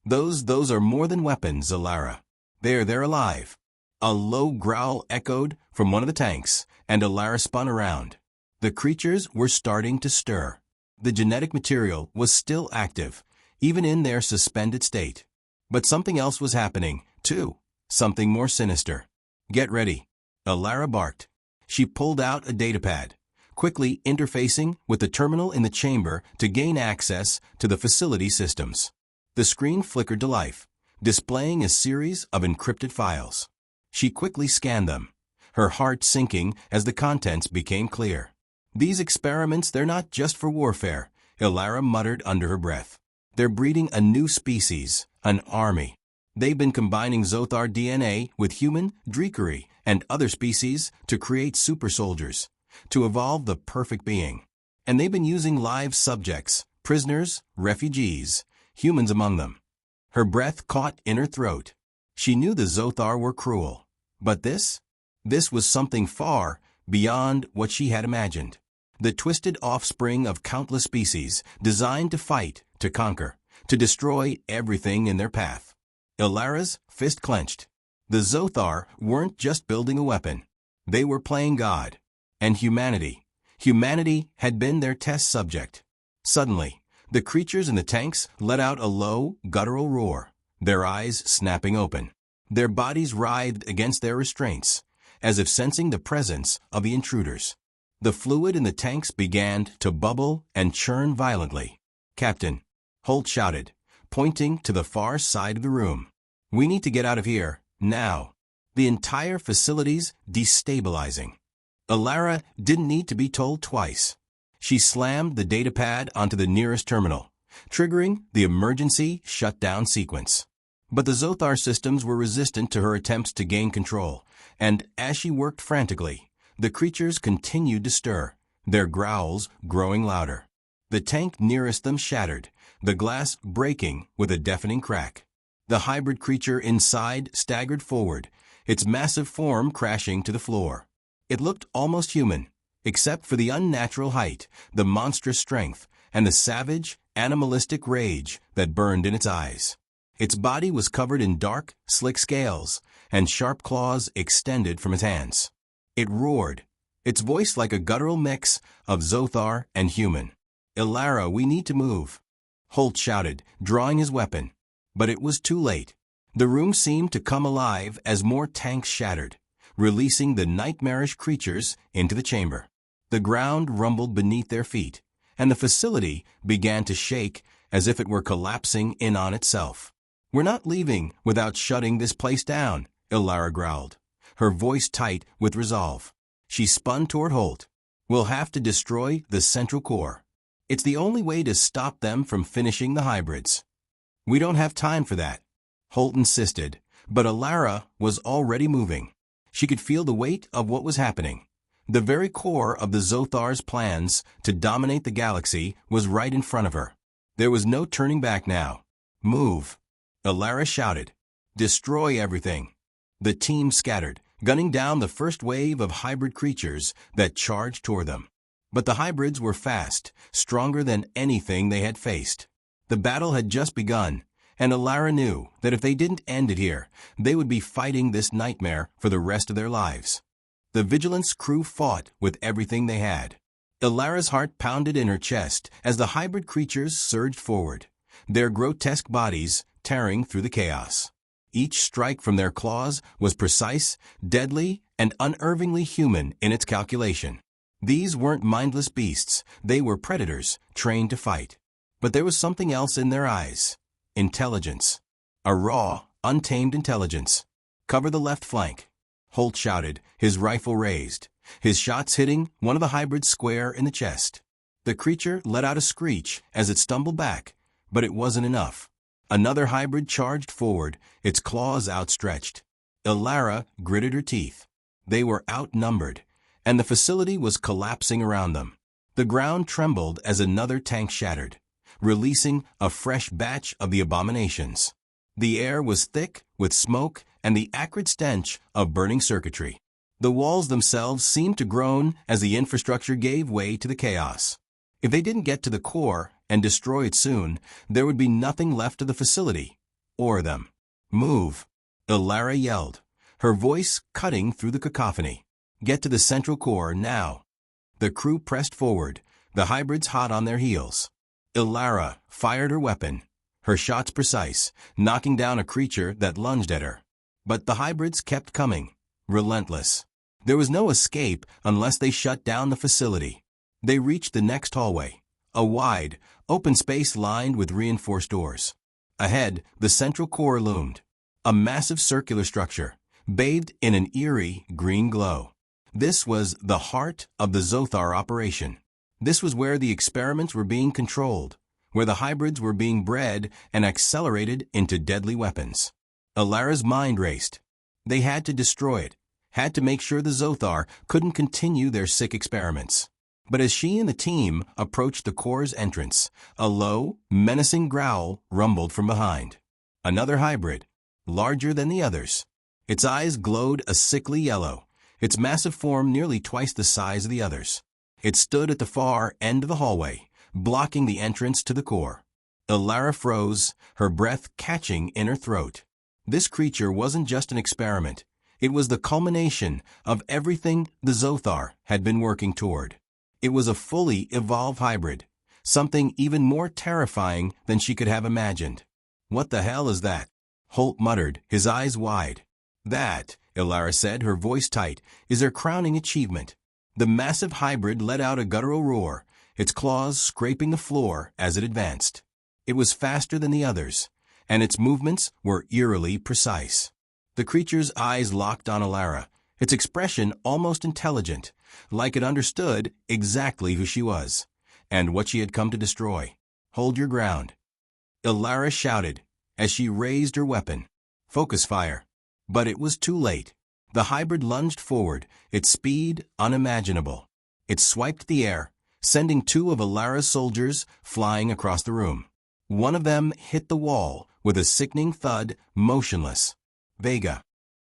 Those are more than weapons, Alara. They're alive. A low growl echoed from one of the tanks, and Alara spun around. The creatures were starting to stir. The genetic material was still active, even in their suspended state. But something else was happening, too. Something more sinister. Get ready. Alara barked. She pulled out a datapad, quickly interfacing with the terminal in the chamber to gain access to the facility systems. The screen flickered to life, displaying a series of encrypted files. She quickly scanned them, her heart sinking as the contents became clear. These experiments, they're not just for warfare, Alara muttered under her breath. They're breeding a new species, an army. They've been combining Zothar DNA with human, Dreekery, and other species to create super soldiers, to evolve the perfect being. And they've been using live subjects, prisoners, refugees, humans among them. Her breath caught in her throat. She knew the Zothar were cruel. But this was something far beyond what she had imagined. The twisted offspring of countless species designed to fight, to conquer, to destroy everything in their path. Alara's fist clenched. The Zothar weren't just building a weapon. They were playing God. And humanity. Humanity had been their test subject. Suddenly, the creatures in the tanks let out a low, guttural roar, their eyes snapping open. Their bodies writhed against their restraints, as if sensing the presence of the intruders. The fluid in the tanks began to bubble and churn violently. "Captain," Holt shouted, pointing to the far side of the room. "We need to get out of here, now." The entire facility's destabilizing. Alara didn't need to be told twice. She slammed the datapad onto the nearest terminal, triggering the emergency shutdown sequence. But the Zothar systems were resistant to her attempts to gain control, and as she worked frantically, the creatures continued to stir, their growls growing louder. The tank nearest them shattered, the glass breaking with a deafening crack. The hybrid creature inside staggered forward, its massive form crashing to the floor. It looked almost human, except for the unnatural height, the monstrous strength, and the savage, animalistic rage that burned in its eyes. Its body was covered in dark, slick scales, and sharp claws extended from its hands. It roared, its voice like a guttural mix of Zothar and human. "Alara, we need to move," Holt shouted, drawing his weapon. But it was too late. The room seemed to come alive as more tanks shattered, releasing the nightmarish creatures into the chamber. The ground rumbled beneath their feet, and the facility began to shake as if it were collapsing in on itself. "We're not leaving without shutting this place down," Alara growled, her voice tight with resolve. She spun toward Holt. "We'll have to destroy the central core. It's the only way to stop them from finishing the hybrids." "We don't have time for that," Holt insisted, but Alara was already moving. She could feel the weight of what was happening. The very core of the Zothar's plans to dominate the galaxy was right in front of her. There was no turning back now. "Move," Alara shouted. "Destroy everything." The team scattered, gunning down the first wave of hybrid creatures that charged toward them. But the hybrids were fast, stronger than anything they had faced. The battle had just begun, and Alara knew that if they didn't end it here, they would be fighting this nightmare for the rest of their lives. The Vigilance crew fought with everything they had. Alara's heart pounded in her chest as the hybrid creatures surged forward, their grotesque bodies tearing through the chaos. Each strike from their claws was precise, deadly, and unervingly human in its calculation. These weren't mindless beasts, they were predators trained to fight. But there was something else in their eyes. Intelligence. A raw, untamed intelligence. "Cover the left flank," Holt shouted, his rifle raised, his shots hitting one of the hybrids square in the chest. The creature let out a screech as it stumbled back, but it wasn't enough. Another hybrid charged forward, its claws outstretched. Ilara gritted her teeth. They were outnumbered, and the facility was collapsing around them. The ground trembled as another tank shattered, releasing a fresh batch of the abominations. The air was thick with smoke and the acrid stench of burning circuitry. The walls themselves seemed to groan as the infrastructure gave way to the chaos. If they didn't get to the core and destroy it soon, there would be nothing left of the facility, or them. Move, Ilara yelled, her voice cutting through the cacophony. Get to the central core now. The crew pressed forward, the hybrids hot on their heels. Ilara fired her weapon, her shots precise, knocking down a creature that lunged at her. But the hybrids kept coming, relentless. There was no escape unless they shut down the facility. They reached the next hallway, a wide, open space lined with reinforced doors. Ahead, the central core loomed, a massive circular structure, bathed in an eerie green glow. This was the heart of the Zothar operation. This was where the experiments were being controlled, where the hybrids were being bred and accelerated into deadly weapons. Ilara's mind raced. They had to destroy it, had to make sure the Zothar couldn't continue their sick experiments. But as she and the team approached the core's entrance, a low, menacing growl rumbled from behind. Another hybrid, larger than the others. Its eyes glowed a sickly yellow, its massive form nearly twice the size of the others. It stood at the far end of the hallway, blocking the entrance to the core. Ilara froze, her breath catching in her throat. This creature wasn't just an experiment. It was the culmination of everything the Zothar had been working toward. It was a fully evolved hybrid, something even more terrifying than she could have imagined. What the hell is that? Holt muttered, his eyes wide. That, Ilara said, her voice tight, is her crowning achievement. The massive hybrid let out a guttural roar, its claws scraping the floor as it advanced. It was faster than the others, and its movements were eerily precise. The creature's eyes locked on Ilara, its expression almost intelligent, like it understood exactly who she was, and what she had come to destroy. Hold your ground, Ilara shouted, as she raised her weapon. Focus fire. But it was too late. The hybrid lunged forward, its speed unimaginable. It swiped the air, sending two of Ilara's soldiers flying across the room. One of them hit the wall with a sickening thud, motionless. Vega,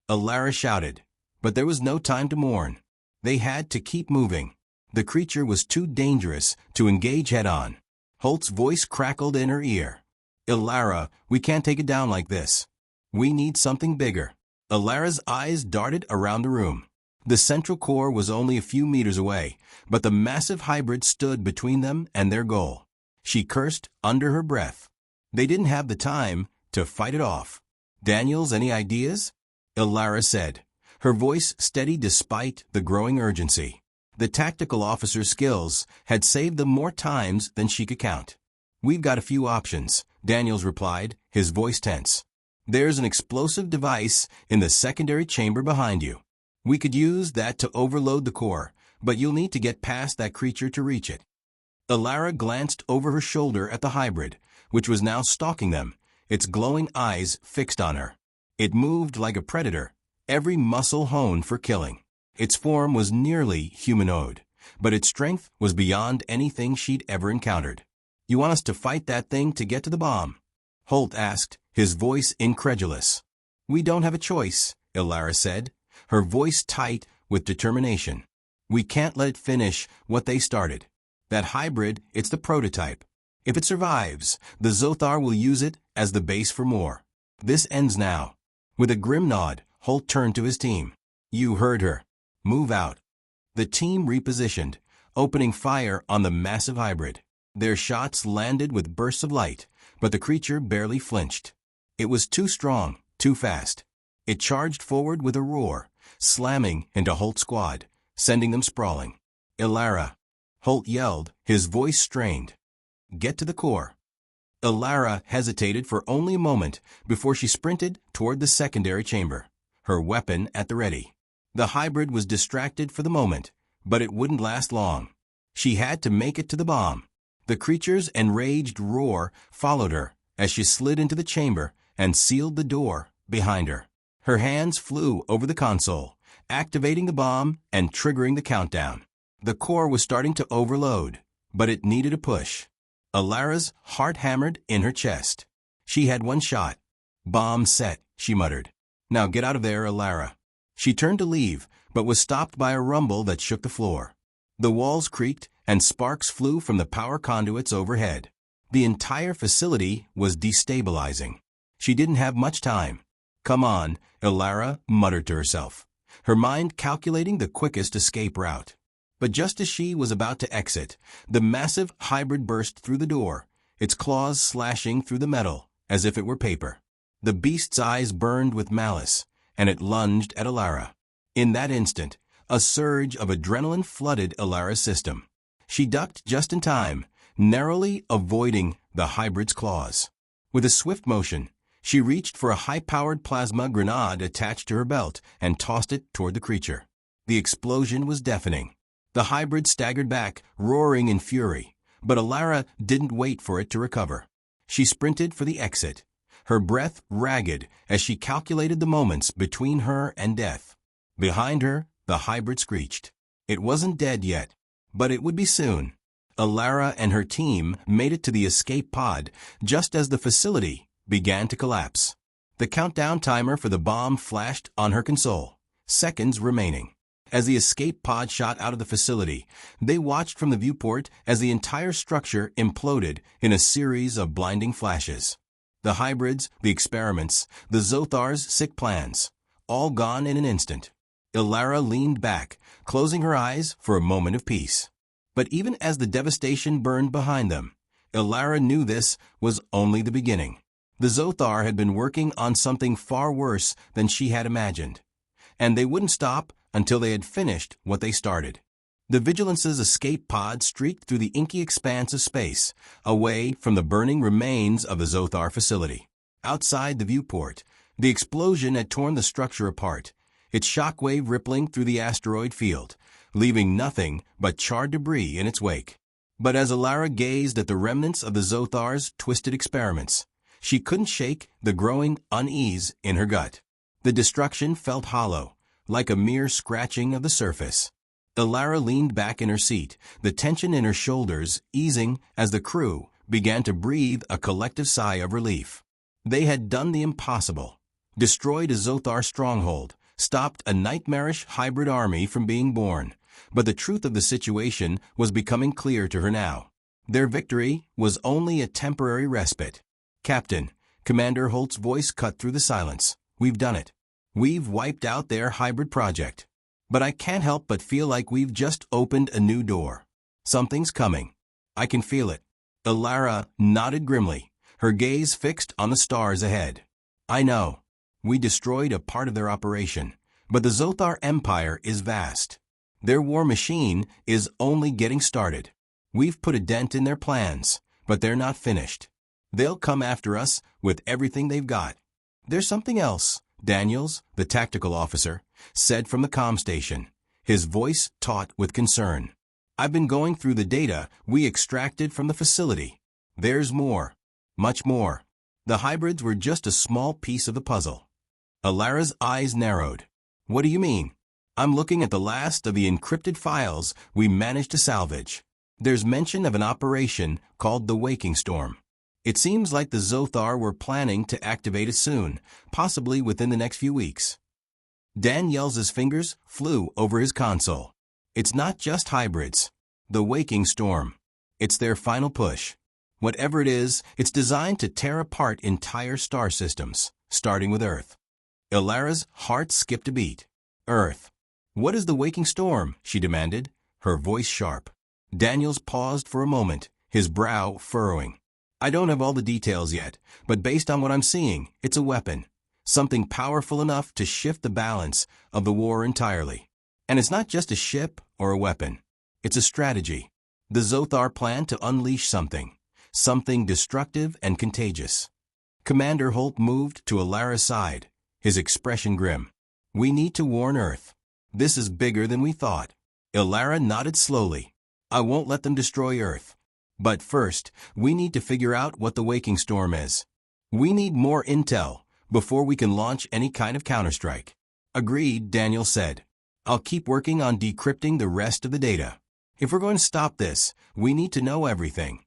Ilara shouted, but there was no time to mourn. They had to keep moving. The creature was too dangerous to engage head-on. Holt's voice crackled in her ear. Ilara, we can't take it down like this. We need something bigger. Ilara's eyes darted around the room. The central core was only a few meters away, but the massive hybrid stood between them and their goal. She cursed under her breath. They didn't have the time to fight it off. Daniels, any ideas? Ilara said, her voice steady despite the growing urgency. The tactical officer's skills had saved them more times than she could count. We've got a few options, Daniels replied, his voice tense. There's an explosive device in the secondary chamber behind you. We could use that to overload the core, but you'll need to get past that creature to reach it. Ilara glanced over her shoulder at the hybrid, which was now stalking them, its glowing eyes fixed on her. It moved like a predator, every muscle honed for killing. Its form was nearly humanoid, but its strength was beyond anything she'd ever encountered. You want us to fight that thing to get to the bomb? Holt asked, his voice incredulous. We don't have a choice, Ilara said, her voice tight with determination. We can't let it finish what they started. That hybrid, it's the prototype. If it survives, the Zothar will use it as the base for more. This ends now. With a grim nod, Holt turned to his team. You heard her. Move out. The team repositioned, opening fire on the massive hybrid. Their shots landed with bursts of light, but the creature barely flinched. It was too strong, too fast. It charged forward with a roar, slamming into Holt's squad, sending them sprawling. Ilara, Holt yelled, his voice strained. Get to the core. Ilara hesitated for only a moment before she sprinted toward the secondary chamber, her weapon at the ready. The hybrid was distracted for the moment, but it wouldn't last long. She had to make it to the bomb. The creature's enraged roar followed her as she slid into the chamber and sealed the door behind her. Her hands flew over the console, activating the bomb and triggering the countdown. The core was starting to overload, but it needed a push. Alara's heart hammered in her chest. She had one shot. Bomb set, she muttered. Now get out of there, Alara. She turned to leave, but was stopped by a rumble that shook the floor. The walls creaked, and sparks flew from the power conduits overhead. The entire facility was destabilizing. She didn't have much time. Come on, Alara muttered to herself, her mind calculating the quickest escape route. But just as she was about to exit, the massive hybrid burst through the door, its claws slashing through the metal as if it were paper. The beast's eyes burned with malice, and it lunged at Alara. In that instant, a surge of adrenaline flooded Alara's system. She ducked just in time, narrowly avoiding the hybrid's claws. With a swift motion, she reached for a high-powered plasma grenade attached to her belt and tossed it toward the creature. The explosion was deafening. The hybrid staggered back, roaring in fury, but Alara didn't wait for it to recover. She sprinted for the exit, her breath ragged as she calculated the moments between her and death. Behind her, the hybrid screeched. It wasn't dead yet, but it would be soon. Alara and her team made it to the escape pod just as the facility began to collapse. The countdown timer for the bomb flashed on her console, seconds remaining. As the escape pod shot out of the facility, they watched from the viewport as the entire structure imploded in a series of blinding flashes. The hybrids, the experiments, the Zothar's sick plans, all gone in an instant. Alara leaned back, closing her eyes for a moment of peace. But even as the devastation burned behind them, Alara knew this was only the beginning. The Zothar had been working on something far worse than she had imagined, and they wouldn't stop until they had finished what they started. The Vigilance's escape pod streaked through the inky expanse of space, away from the burning remains of the Zothar facility. Outside the viewport, the explosion had torn the structure apart, its shockwave rippling through the asteroid field, leaving nothing but charred debris in its wake. But as Alara gazed at the remnants of the Zothar's twisted experiments, she couldn't shake the growing unease in her gut. The destruction felt hollow, like a mere scratching of the surface. Alara leaned back in her seat, the tension in her shoulders easing as the crew began to breathe a collective sigh of relief. They had done the impossible, destroyed a Zothar stronghold, stopped a nightmarish hybrid army from being born, but the truth of the situation was becoming clear to her now. Their victory was only a temporary respite. Captain, Commander Holt's voice cut through the silence. We've done it. We've wiped out their hybrid project. But I can't help but feel like we've just opened a new door. Something's coming. I can feel it. Alara nodded grimly, her gaze fixed on the stars ahead. I know. We destroyed a part of their operation, but the Zothar Empire is vast. Their war machine is only getting started. We've put a dent in their plans, but they're not finished. They'll come after us with everything they've got. There's something else, Daniels, the tactical officer, said from the comm station, his voice taut with concern. I've been going through the data we extracted from the facility. There's more. Much more. The hybrids were just a small piece of the puzzle. Alara's eyes narrowed. What do you mean? I'm looking at the last of the encrypted files we managed to salvage. There's mention of an operation called the Waking Storm. It seems like the Zothar were planning to activate it soon, possibly within the next few weeks. Daniels' fingers flew over his console. It's not just hybrids. The Waking Storm. It's their final push. Whatever it is, it's designed to tear apart entire star systems, starting with Earth. Alara's heart skipped a beat. Earth. What is the Waking Storm? She demanded, her voice sharp. Daniels paused for a moment, his brow furrowing. I don't have all the details yet, but based on what I'm seeing, it's a weapon. Something powerful enough to shift the balance of the war entirely. And it's not just a ship or a weapon. It's a strategy. The Zothar plan to unleash something destructive and contagious. Commander Holt moved to Alara's side, his expression grim. We need to warn Earth. This is bigger than we thought. Alara nodded slowly. I won't let them destroy Earth. But first, we need to figure out what the waking storm is. We need more intel before we can launch any kind of counterstrike. Agreed, Daniel said. I'll keep working on decrypting the rest of the data. If we're going to stop this, we need to know everything.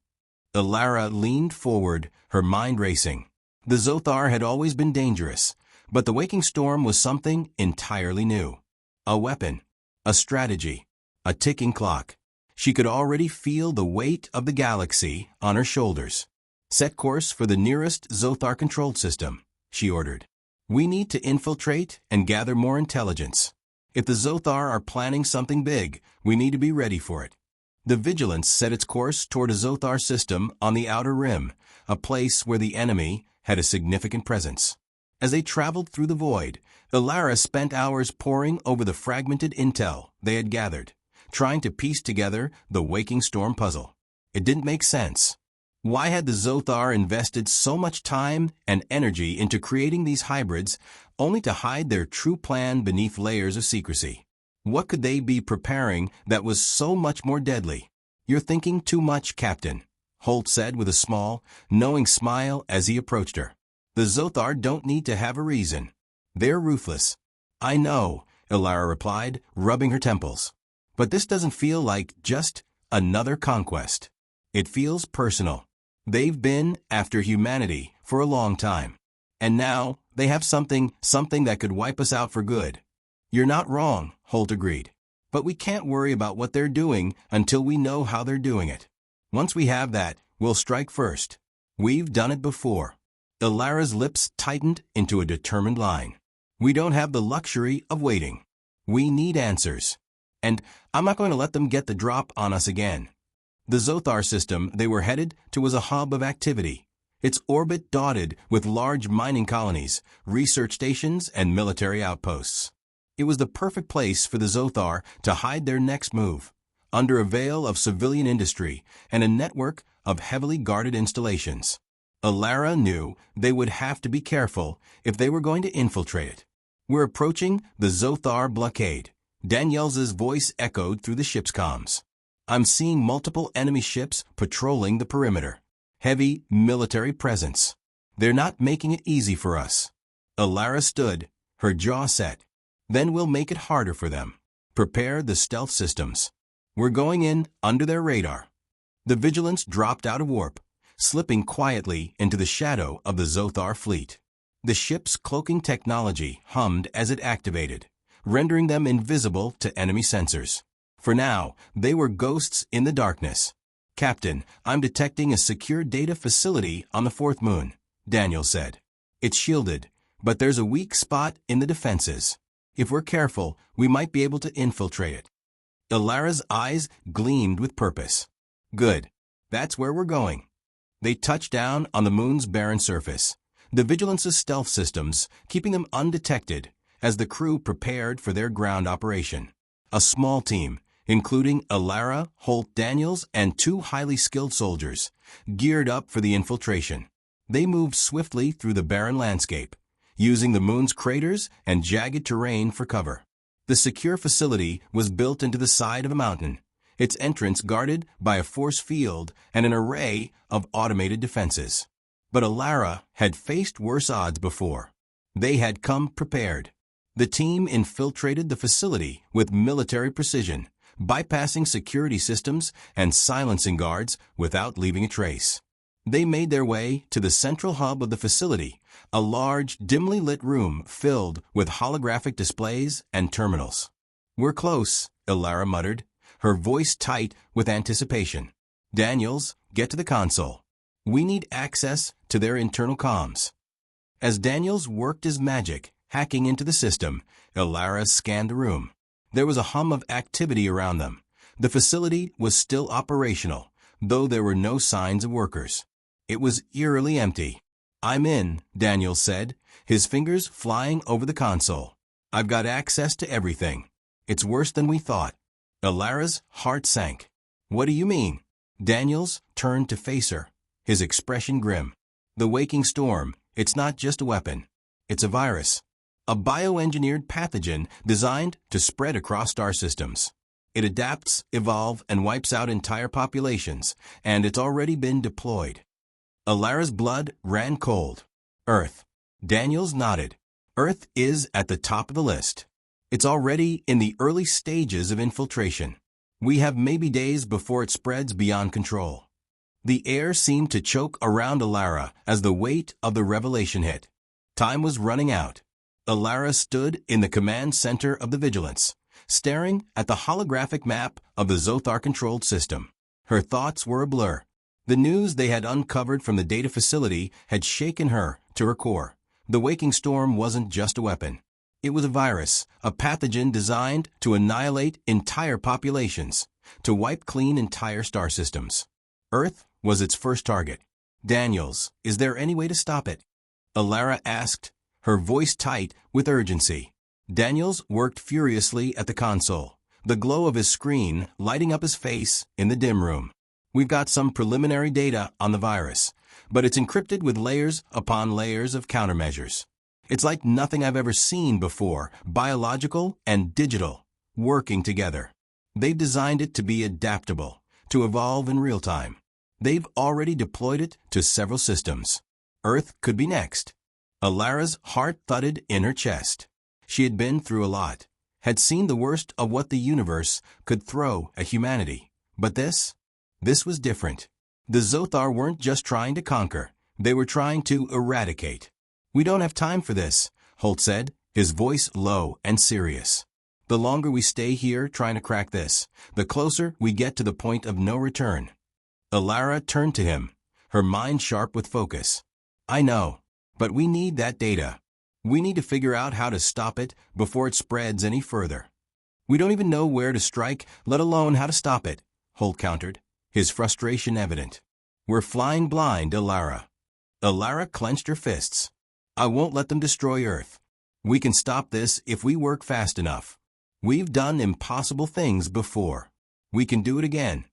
Ilara leaned forward, her mind racing. The Zothar had always been dangerous, but the waking storm was something entirely new. A weapon, a strategy, a ticking clock. She could already feel the weight of the galaxy on her shoulders. Set course for the nearest Zothar-controlled system, she ordered. We need to infiltrate and gather more intelligence. If the Zothar are planning something big, we need to be ready for it. The Vigilance set its course toward a Zothar system on the Outer Rim, a place where the enemy had a significant presence. As they traveled through the void, Ilara spent hours poring over the fragmented intel they had gathered, trying to piece together the waking storm puzzle. It didn't make sense. Why had the Zothar invested so much time and energy into creating these hybrids only to hide their true plan beneath layers of secrecy? What could they be preparing that was so much more deadly? You're thinking too much, Captain, Holt said with a small, knowing smile as he approached her. The Zothar don't need to have a reason. They're ruthless. I know, Ilara replied, rubbing her temples. But this doesn't feel like just another conquest. It feels personal. They've been after humanity for a long time. And now they have something that could wipe us out for good. You're not wrong, Holt agreed. But we can't worry about what they're doing until we know how they're doing it. Once we have that, we'll strike first. We've done it before. Ilara's lips tightened into a determined line. We don't have the luxury of waiting. We need answers. And I'm not going to let them get the drop on us again. The Zothar system they were headed to was a hub of activity, its orbit dotted with large mining colonies, research stations, and military outposts. It was the perfect place for the Zothar to hide their next move, under a veil of civilian industry and a network of heavily guarded installations. Ilara knew they would have to be careful if they were going to infiltrate it. We're approaching the Zothar blockade. Danielle's voice echoed through the ship's comms. I'm seeing multiple enemy ships patrolling the perimeter. Heavy military presence. They're not making it easy for us. Ilara stood, her jaw set. Then we'll make it harder for them. Prepare the stealth systems. We're going in under their radar. The Vigilance dropped out of warp, slipping quietly into the shadow of the Zothar fleet. The ship's cloaking technology hummed as it activated, rendering them invisible to enemy sensors. For now, they were ghosts in the darkness. Captain, I'm detecting a secure data facility on the fourth moon, Daniel said. It's shielded, but there's a weak spot in the defenses. If we're careful, we might be able to infiltrate it. Ilara's eyes gleamed with purpose. Good. That's where we're going. They touched down on the moon's barren surface, the Vigilance's stealth systems keeping them undetected as the crew prepared for their ground operation. A small team, including Ilara, Holt, Daniels, and 2 highly skilled soldiers, geared up for the infiltration. They moved swiftly through the barren landscape, using the moon's craters and jagged terrain for cover. The secure facility was built into the side of a mountain, its entrance guarded by a force field and an array of automated defenses. But Ilara had faced worse odds before. They had come prepared. The team infiltrated the facility with military precision, bypassing security systems and silencing guards without leaving a trace. They made their way to the central hub of the facility, a large, dimly lit room filled with holographic displays and terminals. We're close, Ilara muttered, her voice tight with anticipation. Daniels, get to the console. We need access to their internal comms. As Daniels worked his magic, hacking into the system, Ilara scanned the room. There was a hum of activity around them. The facility was still operational, though there were no signs of workers. It was eerily empty. I'm in, Daniels said, his fingers flying over the console. I've got access to everything. It's worse than we thought. Ilara's heart sank. What do you mean? Daniels turned to face her, his expression grim. The waking storm, it's not just a weapon. It's a virus. A bioengineered pathogen designed to spread across star systems. It adapts, evolves, and wipes out entire populations, and it's already been deployed. Alara's blood ran cold. Earth. Daniels nodded. Earth is at the top of the list. It's already in the early stages of infiltration. We have maybe days before it spreads beyond control. The air seemed to choke around Alara as the weight of the revelation hit. Time was running out. Alara stood in the command center of the Vigilance, staring at the holographic map of the Zothar-controlled system. Her thoughts were a blur. The news they had uncovered from the data facility had shaken her to her core. The waking storm wasn't just a weapon. It was a virus, a pathogen designed to annihilate entire populations, to wipe clean entire star systems. Earth was its first target. Daniels, is there any way to stop it? Alara asked, her voice tight with urgency. Daniels worked furiously at the console, the glow of his screen lighting up his face in the dim room. We've got some preliminary data on the virus, but it's encrypted with layers upon layers of countermeasures. It's like nothing I've ever seen before, biological and digital, working together. They've designed it to be adaptable, to evolve in real time. They've already deployed it to several systems. Earth could be next. Alara's heart thudded in her chest. She had been through a lot, had seen the worst of what the universe could throw at humanity. But this was different. The Zothar weren't just trying to conquer, they were trying to eradicate. We don't have time for this, Holt said, his voice low and serious. The longer we stay here trying to crack this, the closer we get to the point of no return. Alara turned to him, her mind sharp with focus. I know, but we need that data. We need to figure out how to stop it before it spreads any further. We don't even know where to strike, let alone how to stop it, Holt countered, his frustration evident. We're flying blind, Alara. Alara clenched her fists. I won't let them destroy Earth. We can stop this if we work fast enough. We've done impossible things before. We can do it again.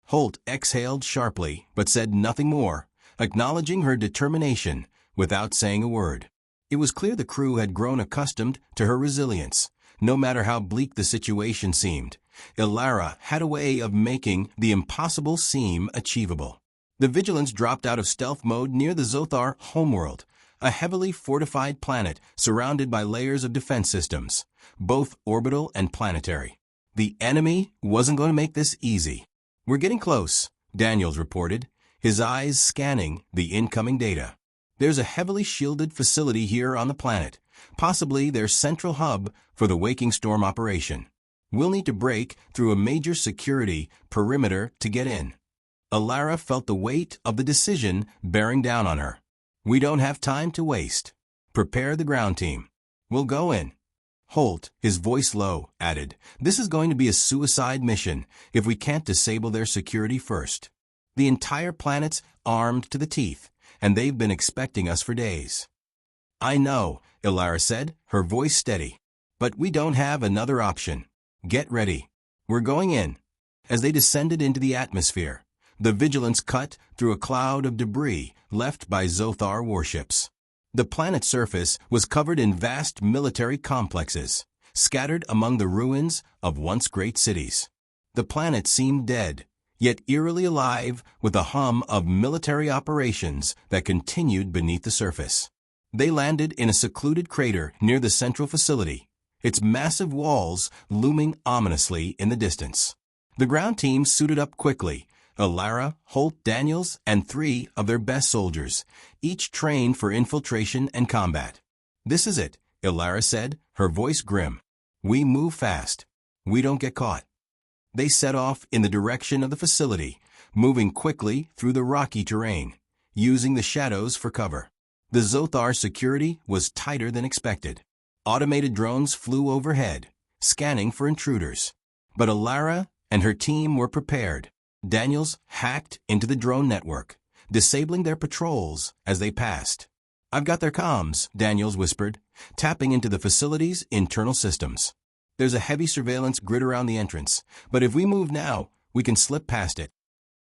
Holt exhaled sharply, but said nothing more, acknowledging her determination without saying a word. It was clear the crew had grown accustomed to her resilience. No matter how bleak the situation seemed, Alara had a way of making the impossible seem achievable. The Vigilance dropped out of stealth mode near the Zothar homeworld, a heavily fortified planet surrounded by layers of defense systems, both orbital and planetary. The enemy wasn't going to make this easy. We're getting close, Daniels reported, his eyes scanning the incoming data. There's a heavily shielded facility here on the planet, possibly their central hub for the Waking Storm operation. We'll need to break through a major security perimeter to get in. Alara felt the weight of the decision bearing down on her. We don't have time to waste. Prepare the ground team. We'll go in. Holt, his voice low, added, this is going to be a suicide mission if we can't disable their security first. The entire planet's armed to the teeth, and they've been expecting us for days. I know, Alara said, her voice steady. But we don't have another option. Get ready. We're going in. As they descended into the atmosphere, the Vigilance cut through a cloud of debris left by Zothar warships. The planet's surface was covered in vast military complexes, scattered among the ruins of once great cities. The planet seemed dead, yet eerily alive with a hum of military operations that continued beneath the surface. They landed in a secluded crater near the central facility, its massive walls looming ominously in the distance. The ground team suited up quickly, Alara, Holt, Daniels, and 3 of their best soldiers, each trained for infiltration and combat. This is it, Alara said, her voice grim. We move fast. We don't get caught. They set off in the direction of the facility, moving quickly through the rocky terrain, using the shadows for cover. The Zothar security was tighter than expected. Automated drones flew overhead, scanning for intruders. But Alara and her team were prepared. Daniels hacked into the drone network, disabling their patrols as they passed. I've got their comms, Daniels whispered, tapping into the facility's internal systems. There's a heavy surveillance grid around the entrance, but if we move now, we can slip past it.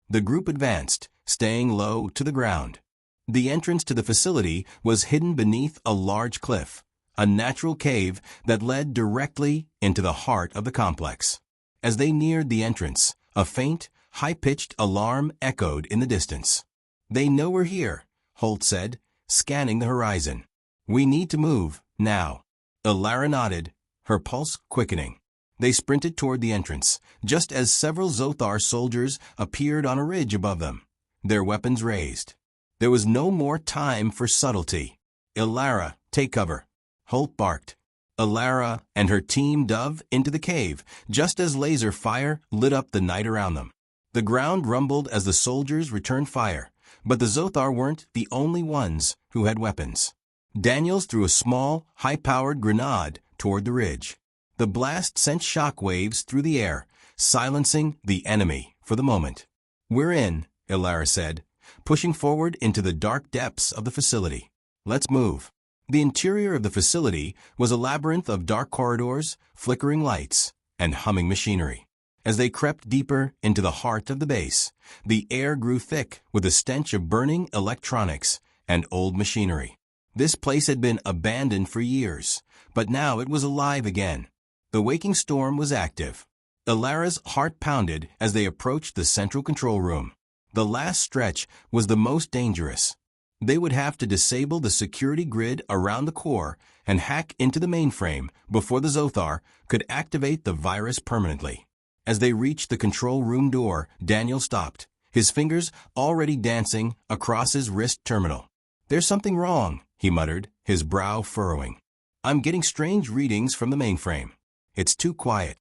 The group advanced, staying low to the ground. The entrance to the facility was hidden beneath a large cliff, a natural cave that led directly into the heart of the complex. As they neared the entrance, a faint, high-pitched alarm echoed in the distance. "They know we're here," Holt said, scanning the horizon. "We need to move, now." Elara nodded, her pulse quickening. They sprinted toward the entrance, just as several Zothar soldiers appeared on a ridge above them, their weapons raised. There was no more time for subtlety. "Elara, take cover," Holt barked. Elara and her team dove into the cave, just as laser fire lit up the night around them. The ground rumbled as the soldiers returned fire, but the Zothar weren't the only ones who had weapons. Daniels threw a small, high-powered grenade toward the ridge. The blast sent shock waves through the air, silencing the enemy for the moment. "We're in," Elara said, pushing forward into the dark depths of the facility. "Let's move." The interior of the facility was a labyrinth of dark corridors, flickering lights, and humming machinery. As they crept deeper into the heart of the base, the air grew thick with the stench of burning electronics and old machinery. This place had been abandoned for years, but now it was alive again. The waking storm was active. Elara's heart pounded as they approached the central control room. The last stretch was the most dangerous. They would have to disable the security grid around the core and hack into the mainframe before the Zothar could activate the virus permanently. As they reached the control room door, Daniel stopped, his fingers already dancing across his wrist terminal. "There's something wrong," he muttered, his brow furrowing. "I'm getting strange readings from the mainframe. It's too quiet."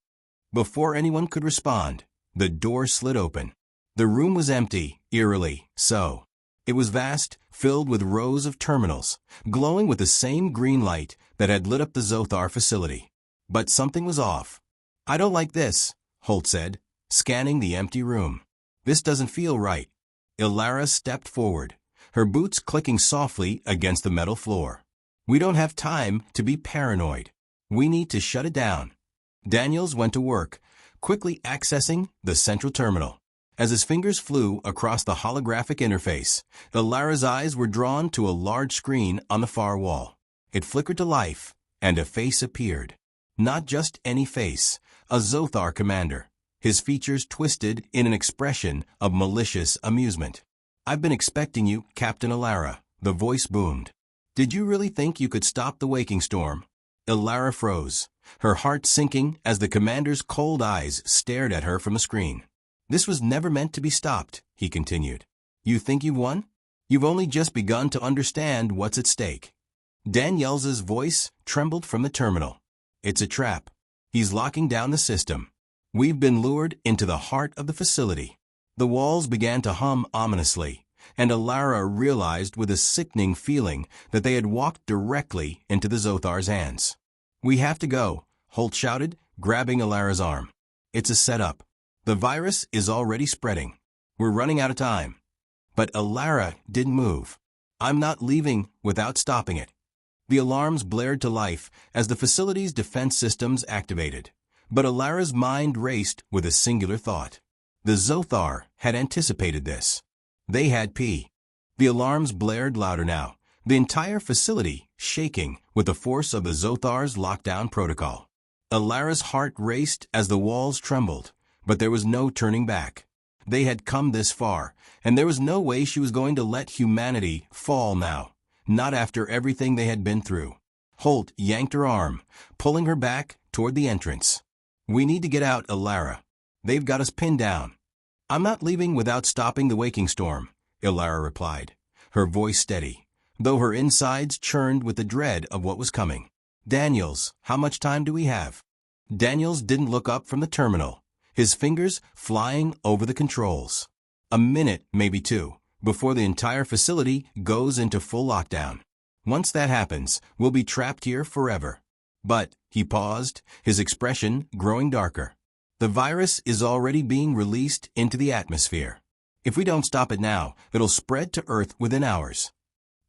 Before anyone could respond, the door slid open. The room was empty, eerily so. It was vast, filled with rows of terminals, glowing with the same green light that had lit up the Zothar facility. But something was off. "I don't like this," Holt said, scanning the empty room. "This doesn't feel right." Elara stepped forward, her boots clicking softly against the metal floor. "We don't have time to be paranoid. We need to shut it down." Daniels went to work, quickly accessing the central terminal. As his fingers flew across the holographic interface, Elara's eyes were drawn to a large screen on the far wall. It flickered to life, and a face appeared. Not just any face, a Zothar commander, his features twisted in an expression of malicious amusement. "I've been expecting you, Captain Elara," the voice boomed. "Did you really think you could stop the waking storm?" Elara froze, her heart sinking as the commander's cold eyes stared at her from the screen. "This was never meant to be stopped," he continued. "You think you've won? You've only just begun to understand what's at stake." Daniels's voice trembled from the terminal. "It's a trap. He's locking down the system. We've been lured into the heart of the facility." The walls began to hum ominously, and Elara realized with a sickening feeling that they had walked directly into the Zothar's hands. "We have to go," Holt shouted, grabbing Elara's arm. "It's a setup. The virus is already spreading. We're running out of time." But Elara didn't move. "I'm not leaving without stopping it." The alarms blared to life as the facility's defense systems activated. But Elara's mind raced with a singular thought. The Zothar had anticipated this. They had P. The alarms blared louder now, the entire facility shaking with the force of the Zothar's lockdown protocol. Elara's heart raced as the walls trembled, but there was no turning back. They had come this far, and there was no way she was going to let humanity fall now, not after everything they had been through. Holt yanked her arm, pulling her back toward the entrance. "We need to get out, Elara. They've got us pinned down." "I'm not leaving without stopping the waking storm," Elara replied, her voice steady, though her insides churned with the dread of what was coming. "Daniels, how much time do we have?" Daniels didn't look up from the terminal, his fingers flying over the controls. "A minute, maybe two, before the entire facility goes into full lockdown. Once that happens, we'll be trapped here forever." "But," he paused, his expression growing darker, "the virus is already being released into the atmosphere. If we don't stop it now, it'll spread to Earth within hours."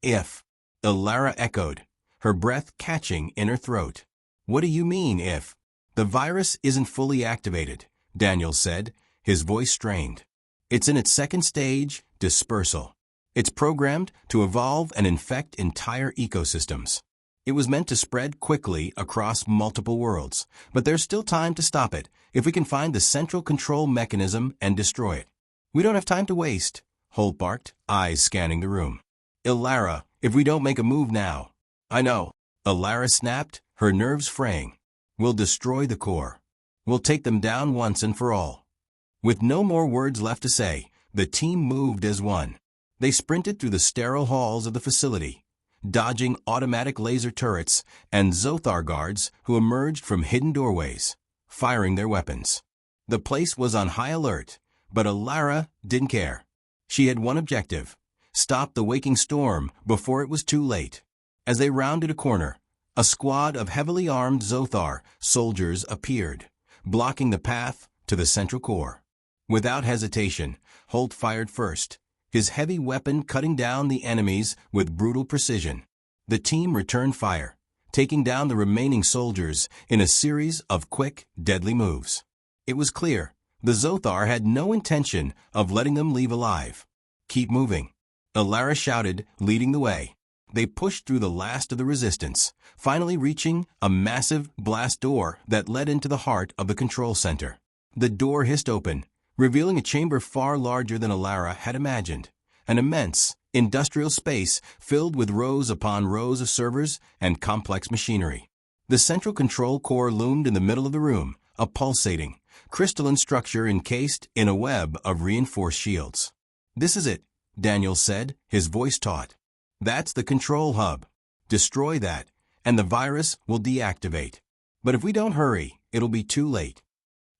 "If," Elara echoed, her breath catching in her throat. "What do you mean, if?" "The virus isn't fully activated," Daniels said, his voice strained. "It's in its second stage, dispersal. It's programmed to evolve and infect entire ecosystems. It was meant to spread quickly across multiple worlds, but there's still time to stop it if we can find the central control mechanism and destroy it. We don't have time to waste, Holt barked, eyes scanning the room. Ilara, if we don't make a move now. I know. Ilara snapped, her nerves fraying. We'll destroy the core. We'll take them down once and for all. With no more words left to say, the team moved as one. They sprinted through the sterile halls of the facility, dodging automatic laser turrets and Zothar guards who emerged from hidden doorways, firing their weapons. The place was on high alert, but Ilara didn't care. She had one objective: stop the waking storm before it was too late. As they rounded a corner, a squad of heavily armed Zothar soldiers appeared, blocking the path to the central core. Without hesitation, Holt fired first, his heavy weapon cutting down the enemies with brutal precision. The team returned fire, taking down the remaining soldiers in a series of quick, deadly moves. It was clear the Zothar had no intention of letting them leave alive. Keep moving, Ilara shouted, leading the way. They pushed through the last of the resistance, finally reaching a massive blast door that led into the heart of the control center. The door hissed open, revealing a chamber far larger than Ilara had imagined, an immense, industrial space filled with rows upon rows of servers and complex machinery. The central control core loomed in the middle of the room, a pulsating, crystalline structure encased in a web of reinforced shields. "This is it," Daniel said, his voice taut. "That's the control hub. Destroy that, and the virus will deactivate. But if we don't hurry, it'll be too late."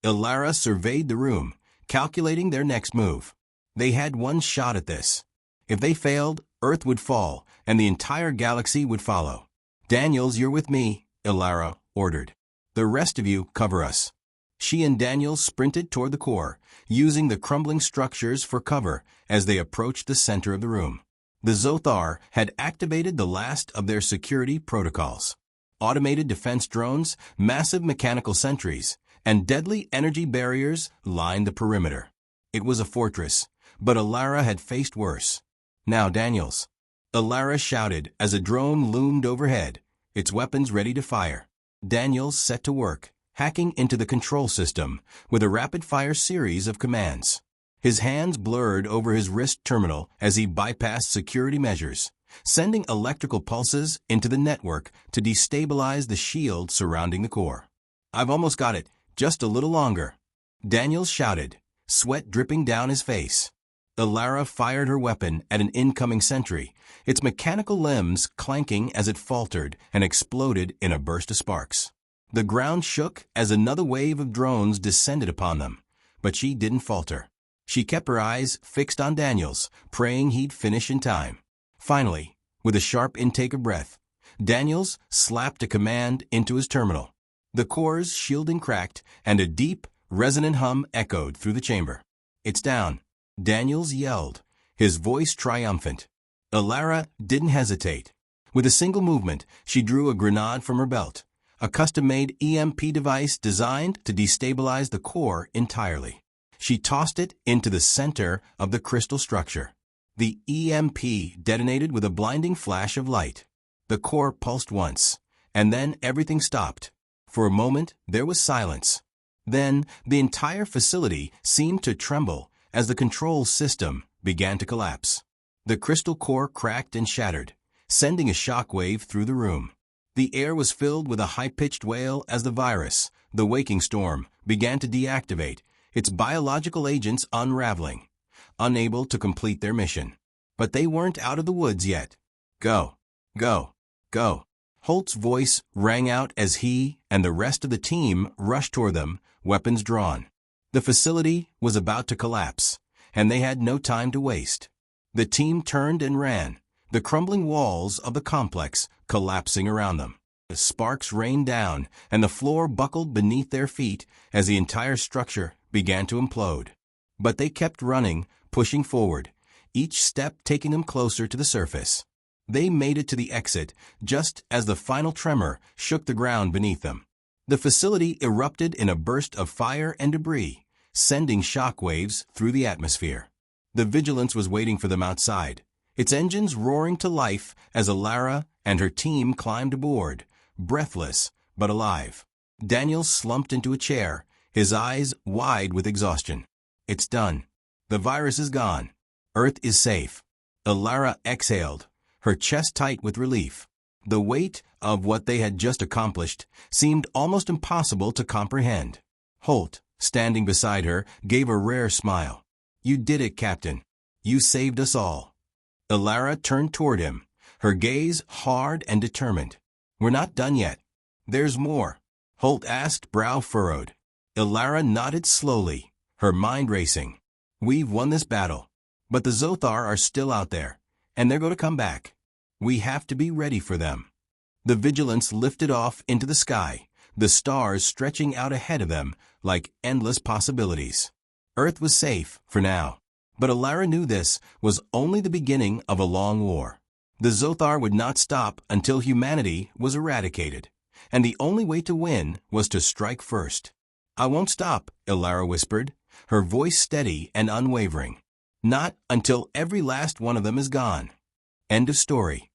Ilara surveyed the room, calculating their next move. They had one shot at this. If they failed, Earth would fall, and the entire galaxy would follow. "Daniels, you're with me," Ilara ordered. "The rest of you cover us." She and Daniels sprinted toward the core, using the crumbling structures for cover as they approached the center of the room. The Zothar had activated the last of their security protocols. Automated defense drones, massive mechanical sentries, and deadly energy barriers lined the perimeter. It was a fortress, but Ilara had faced worse. "Now, Daniels," Ilara shouted as a drone loomed overhead, its weapons ready to fire. Daniels set to work, hacking into the control system with a rapid-fire series of commands. His hands blurred over his wrist terminal as he bypassed security measures, sending electrical pulses into the network to destabilize the shield surrounding the core. "I've almost got it. Just a little longer," Daniels shouted, sweat dripping down his face. Ilara fired her weapon at an incoming sentry, its mechanical limbs clanking as it faltered and exploded in a burst of sparks. The ground shook as another wave of drones descended upon them, but she didn't falter. She kept her eyes fixed on Daniels, praying he'd finish in time. Finally, with a sharp intake of breath, Daniels slapped a command into his terminal. The core's shielding cracked, and a deep, resonant hum echoed through the chamber. "It's down," Daniels yelled, his voice triumphant. Ilara didn't hesitate. With a single movement, she drew a grenade from her belt, a custom-made EMP device designed to destabilize the core entirely. She tossed it into the center of the crystal structure. The EMP detonated with a blinding flash of light. The core pulsed once, and then everything stopped. For a moment, there was silence. Then, the entire facility seemed to tremble as the control system began to collapse. The crystal core cracked and shattered, sending a shockwave through the room. The air was filled with a high-pitched wail as the virus, the waking storm, began to deactivate, its biological agents unraveling, unable to complete their mission. But they weren't out of the woods yet. "Go, go, go." Holt's voice rang out as he and the rest of the team rushed toward them, weapons drawn. The facility was about to collapse, and they had no time to waste. The team turned and ran, the crumbling walls of the complex collapsing around them. The sparks rained down, and the floor buckled beneath their feet as the entire structure began to implode. But they kept running, pushing forward, each step taking them closer to the surface. They made it to the exit just as the final tremor shook the ground beneath them. The facility erupted in a burst of fire and debris, sending shock waves through the atmosphere. The Vigilance was waiting for them outside, its engines roaring to life as Ilara and her team climbed aboard, breathless but alive. Daniel slumped into a chair, his eyes wide with exhaustion. It's done. The virus is gone. Earth is safe. Ilara exhaled, her chest tight with relief. The weight of what they had just accomplished seemed almost impossible to comprehend. Holt, standing beside her, gave a rare smile. You did it, Captain. You saved us all. Ilara turned toward him, her gaze hard and determined. We're not done yet. There's more. Holt asked, brow furrowed. Ilara nodded slowly, her mind racing. We've won this battle, but the Zothar are still out there, and they're going to come back. We have to be ready for them. The Vigilance lifted off into the sky, the stars stretching out ahead of them like endless possibilities. Earth was safe for now, but Ilara knew this was only the beginning of a long war. The Zothar would not stop until humanity was eradicated, and the only way to win was to strike first. I won't stop, Ilara whispered, her voice steady and unwavering. Not until every last one of them is gone. End of story.